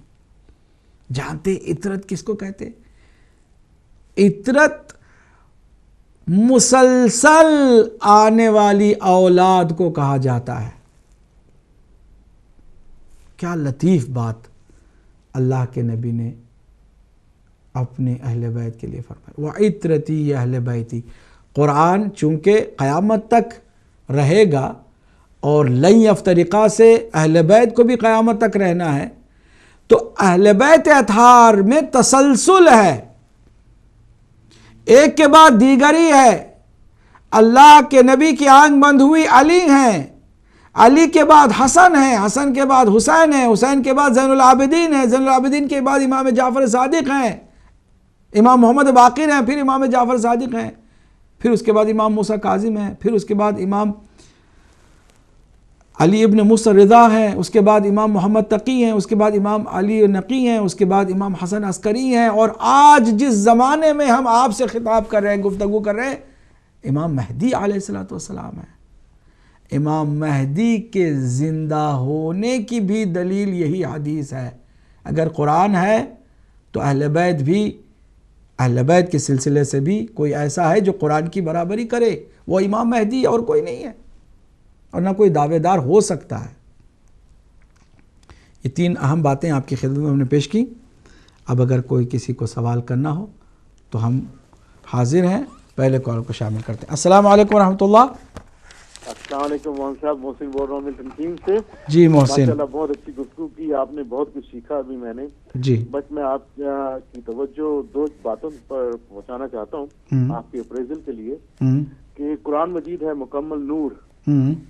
جانتے عطرت کس کو کہتے؟ عطرت مسلسل آنے والی اولاد کو کہا جاتا ہے۔ کیا لطیف بات اللہ کے نبی نے اپنے اہل بیت کے لیے فرمایا، وَعِتْرَتِي اہل بیتی۔ قرآن چونکہ قیامت تک رہے گا اور لن یفترقہ سے اہل بیت کو بھی قیامت تک رہنا ہے، تو اہل بیت اطہار میں تسلسل ہے، ایک کے بعد دیگری ہے۔ اللہ کے نبی کی آنکھ بند ہوئی علی ہیں، علی کے بعد حسن ہیں، حسن کے بعد حسین ہیں، حسین کے بعد زین العابدین ہیں، زین العابدین کے بعد امام جعفر صادق ہیں، امام محمد باقر ہیں، پھر امام جعفر صادق ہیں، پھر اس کے بعد امام موسیٰ کاظم ہیں، پھر اس کے بعد امام علی ابن موسیٰ رضا ہیں، اس کے بعد امام محمد تقی ہیں، اس کے بعد امام علی نقی ہیں، اس کے بعد امام حسن عسکری ہیں، اور آج جس زمانے میں ہم آپ سے خطاب کر رہے ہیں، گفتگو کر رہے ہیں، امام مہدی علیہ السلام ہیں۔ امام مہدی کے زندہ ہونے کی بھی دلیل یہی حدیث ہے۔ اگر قرآن ہے تو اہل بیت بھی، اہل بیت کے سلسلے سے بھی کوئی ایسا ہے جو قرآن کی برابری کرے، وہ امام مہدی اور کوئی نہیں ہے، اور نہ کوئی دعوے دار ہو سکتا ہے۔ یہ تین اہم باتیں آپ کی خدمت میں ہم نے پیش کی۔ اب اگر کوئی کسی کو سوال کرنا ہو تو ہم حاضر ہیں۔ پہلے کال کو شامل کرتے ہیں۔ السلام علیکم ورحمۃ اللہ۔ السلام علیکم مولانا صاحب، محسن بول رہا ہوں ملٹن ٹیم سے۔ جی محسن، ماشاءاللہ بہت اچھی گفتگو کی آپ نے، بہت کچھ سیکھا ابھی میں نے۔ جی بس میں آپ کی توجہ دو باتوں پر پہنچانا چاہتا ہوں آپ کے اپریزل کے لیے، کہ قرآن مجید ہے مکمل نور،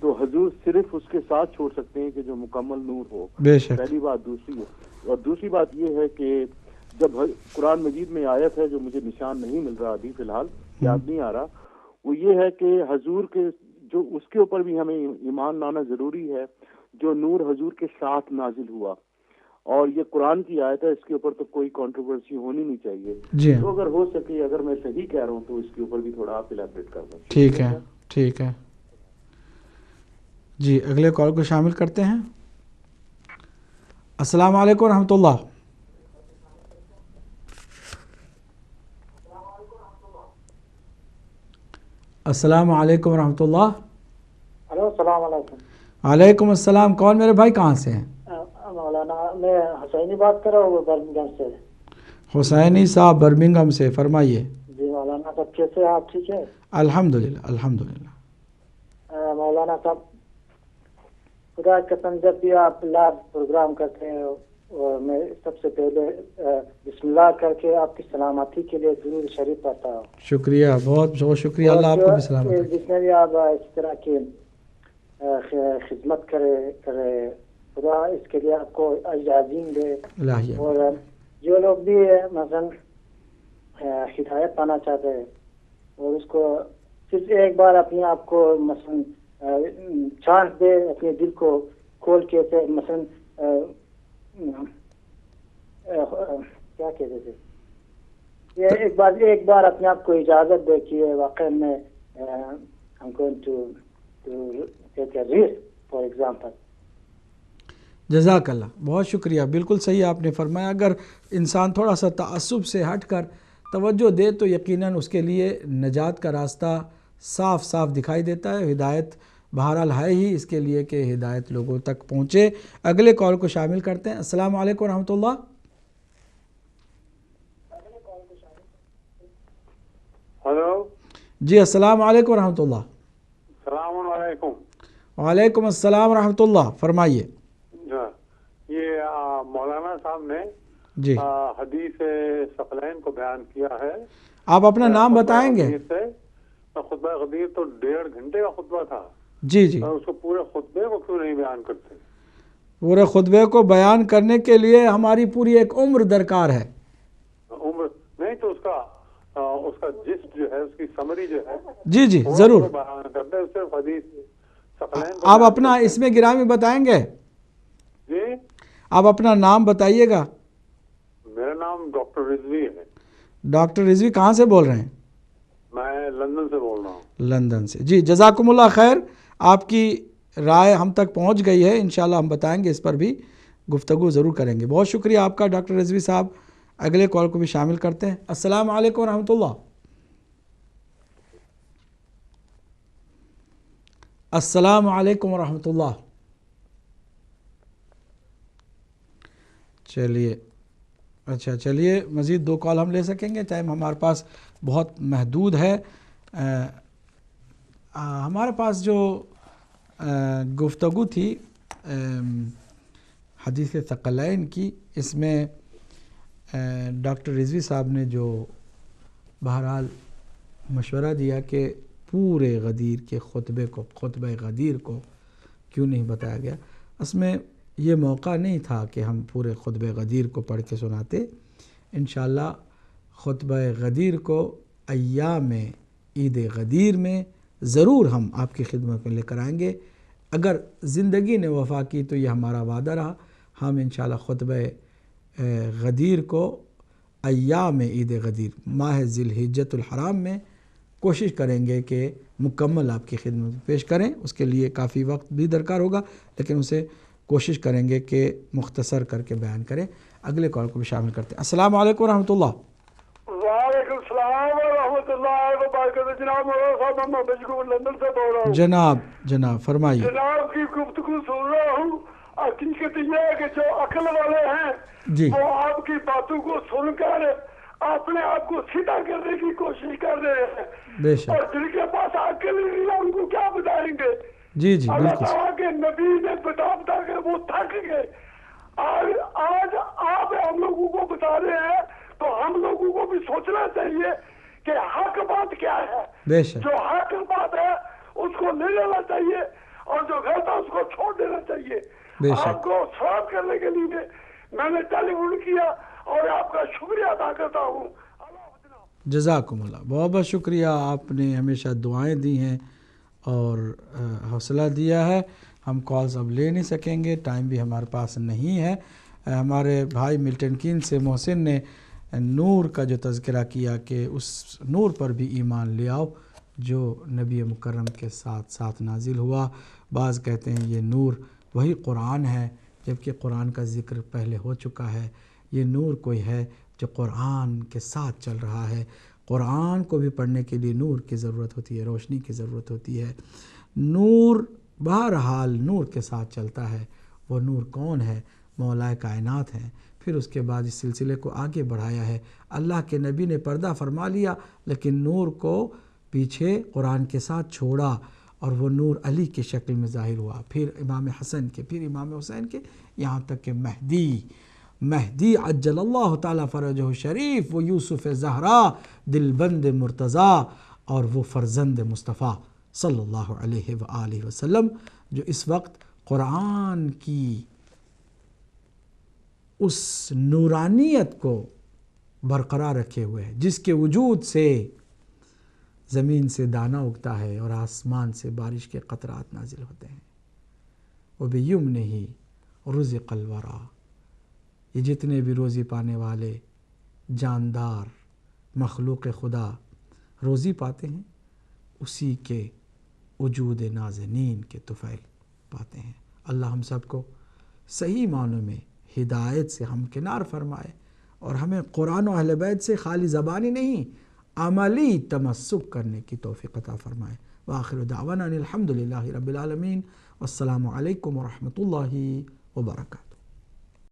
تو حضور صرف اس کے ساتھ چھوڑ سکتے ہیں کہ جو مکمل نور ہو، بے شک۔ پہلی بات۔ دوسری اور دوسری بات یہ ہے کہ جب قرآن مجید میں آیت ہے جو مجھے نشان نہیں مل رہا ابھی فی الحال، یاد نہیں آ رہا، وہ یہ ہے کہ حضور کے جو اس کے اوپر بھی ہمیں ایمان لانا ضروری ہے جو نور حضور کے ساتھ نازل ہوا، اور یہ قرآن کی آیت ہے، اس کے اوپر تو کوئی کنٹروورسی ہونی نہیں چاہیے۔ جی تو اگر ہو سکے، اگر میں صحیح کہہ رہا ہوں تو اس کے اوپر بھی تھوڑا آپ الیبریٹ کر دیں۔ ٹھیک ہے، ٹھیک ہے جی۔ اگلے کال کو شامل کرتے ہیں۔ السلام علیکم ورحمۃ اللہ۔ السلام علیکم ورحمۃ اللہ۔ ہلو، السلام علیکم۔ وعلیکم السلام۔ کون میرے بھائی، کہاں سے ہیں؟ مولانا میں حسینی بات کر رہا ہوں برمنگھم سے۔ حسینی صاحب برمنگھم سے، فرمائیے۔ جی مولانا صاحب، کیسے ہیں آپ؟ ٹھیک ہے الحمدللہ الحمدللہ۔ مولانا صاحب، خدا کی قسم جب بھی آپ لائیو پروگرام کرتے ہیں اور میں سب سے پہلے بسم اللہ کر کے آپ کی سلامتی کے لیے ضرور شریف پڑھتا ہوں۔ شکریہ، بہت بہت شکریہ، اللہ آپ کو بھی سلامت رکھے۔ جتنے بھی آپ اس طرح کی خدمت کرے خدا اس کے لیے آپ کو اجر عظیم دے۔ الہی اور جو لوگ بھی مثلا ہدایت پانا چاہتے ہیں اور اس کو صرف ایک بار اپنے آپ کو مثلا چانس دے، اپنے دل کو کھول کے، مثلا کیا کہتے تھے، یہ ایک بار اپنے آپ کو اجازت دے کہ واقعی میں I'm going to take a risk, for example۔ جزاک اللہ، بہت شکریہ، بالکل صحیح آپ نے فرمایا۔ اگر انسان تھوڑا سا تعصب سے ہٹ کر توجہ دے تو یقیناً اس کے لیے نجات کا راستہ صاف صاف دکھائی دیتا ہے۔ ہدایت بہرحال ہے ہی اس کے لیے کہ ہدایت لوگوں تک پہنچے۔ اگلے کال کو شامل کرتے ہیں۔ السلام علیکم ورحمۃ اللہ۔ ہلو جی السلام علیکم ورحمۃ اللہ۔ السلام علیکم۔ وعلیکم السلام ورحمۃ اللہ، فرمائیے۔ یہ مولانا صاحب نے جی حدیث ثقلین کو بیان کیا ہے۔ آپ اپنا نام بتائیں گے؟ خطبہ غدیر تو 1.5 گھنٹے کا خطبہ تھا. جی جی. اور اس کو پورے خطبے کو کیوں نہیں بیان کرتے؟ پورے خطبے کو بیان کرنے کے لیے ہماری پوری ایک عمر درکار ہے. عمر نہیں تو اس کا جسٹ جو ہے، اس کی سمری جو ہے، جی جی ضرور. بیان کرتے ہیں صرف حدیث ثقلین. آپ اپنا اس میں گرامی بتائیں گے؟ جی آپ اپنا نام بتائیے گا. میرا نام ڈاکٹر رضوی ہے. ڈاکٹر رضوی کہاں سے بول رہے ہیں؟ میں لندن سے بول رہا ہوں. لندن سے. جی جزاکم اللہ خیر. آپ کی رائے ہم تک پہنچ گئی ہے، انشاءاللہ ہم بتائیں گے، اس پر بھی گفتگو ضرور کریں گے. بہت شکریہ آپ کا ڈاکٹر رضوی صاحب. اگلے کال کو بھی شامل کرتے ہیں. السلام علیکم ورحمۃ اللہ. السلام علیکم ورحمۃ اللہ. چلیے اچھا چلیے مزید 2 کال ہم لے سکیں گے، ٹائم ہمارے پاس بہت محدود ہے. ہمارے پاس جو گفتگو تھی حدیث ثقلین کی، اس میں ڈاکٹر رضوی صاحب نے جو بہرحال مشورہ دیا کہ پورے غدیر کے خطبہ غدیر کو کیوں نہیں بتایا گیا. اس میں یہ موقع نہیں تھا کہ ہم پورے خطبہ غدیر کو پڑھ کے سناتے. انشاءاللہ خطبہ غدیر کو ایام عید غدیر میں ضرور ہم آپ کی خدمت میں لے کر آئیں گے. اگر زندگی نے وفا کی تو یہ ہمارا وعدہ رہا، ہم انشاءاللہ خطبہ غدیر کو ایام عید غدیر ماہ ذی الحجۃ الحرام میں کوشش کریں گے کہ مکمل آپ کی خدمت میں پیش کریں. اس کے لیے کافی وقت بھی درکار ہوگا، لیکن اسے کوشش کریں گے کہ مختصر کر کے بیان کریں. اگلے کال کو بھی شامل کرتے ہیں. السلام علیکم ورحمۃ اللہ. وعلیکم السلام ورحمۃ اللہ وبرکاتہ. جناب مولانا صاحب میں بجگو لندن سے بول رہا ہوں. جناب فرمائیے. جناب کی گفتگو سن رہا ہوں. حقیقت یہ ہے کہ جو عقل والے ہیں جی وہ آپ کی باتوں کو سن کر اپنے آپ کو سیدھا کرنے کی کوشش کر رہے ہیں. بے شک. اور جن کے پاس عقل ہی نہیں ہے ان کو کیا بتائیں گے؟ جی جی اللہ بالکل. تعالیٰ کے نبی نے بتا کر وہ تھک گئے. آج آپ ہم لوگوں کو بتا رہے ہیں تو ہم لوگوں کو بھی سوچنا چاہیے کہ حق بات کیا ہے. بے شک. جو حق بات ہے اس کو لے لینا چاہیے اور جو غلط ہے اس کو چھوڑ دینا چاہیے. بے شک. آپ کو سوال کرنے کے لیے میں نے ٹیلی فون کیا اور آپ کا شکریہ ادا کرتا ہوں. جزاکم اللہ. بہت بہت شکریہ. آپ نے ہمیشہ دعائیں دی ہیں اور حوصلہ دیا ہے. ہم کالز اب لے نہیں سکیں گے، ٹائم بھی ہمارے پاس نہیں ہے. ہمارے بھائی ملٹن کین سے محسن نے نور کا جو تذکرہ کیا کہ اس نور پر بھی ایمان لے آؤ جو نبی مکرم کے ساتھ ساتھ نازل ہوا. بعض کہتے ہیں یہ نور وہی قرآن ہے، جبکہ قرآن کا ذکر پہلے ہو چکا ہے. یہ نور کوئی ہے جو قرآن کے ساتھ چل رہا ہے. قرآن کو بھی پڑھنے کے لیے نور کی ضرورت ہوتی ہے، روشنی کی ضرورت ہوتی ہے. نور بہرحال نور کے ساتھ چلتا ہے. وہ نور کون ہے؟ مولا کائنات ہیں. پھر اس کے بعد اس سلسلے کو آگے بڑھایا ہے. اللہ کے نبی نے پردہ فرما لیا لیکن نور کو پیچھے قرآن کے ساتھ چھوڑا اور وہ نور علی کی شکل میں ظاہر ہوا، پھر امام حسن کے، پھر امام حسین کے، یہاں تک کہ مہدی عجل اللہ تعالیٰ فرجہ شریف، وہ یوسف زہرا دل بند مرتضیٰ اور وہ فرزند مصطفیٰ صلی اللہ علیہ وآلہ وسلم جو اس وقت قرآن کی اس نورانیت کو برقرار رکھے ہوئے ہیں، جس کے وجود سے زمین سے دانہ اگتا ہے اور آسمان سے بارش کے قطرات نازل ہوتے ہیں. وَبِيُمْنِهِ رُزِقَ الْوَرَى. یہ جتنے بھی روزی پانے والے جاندار مخلوق خدا روزی پاتے ہیں، اسی کے وجود نازنین کے طفیل پاتے ہیں. اللہ ہم سب کو صحیح معنوں میں ہدایت سے ہمکنار فرمائے اور ہمیں قرآن و اہل بیت سے خالی زبانی نہیں عملی تمسک کرنے کی توفیق عطا فرمائے. وآخر دعوانا الحمد للہ رب العالمین. والسلام علیکم ورحمۃ اللہ وبرکاتہ.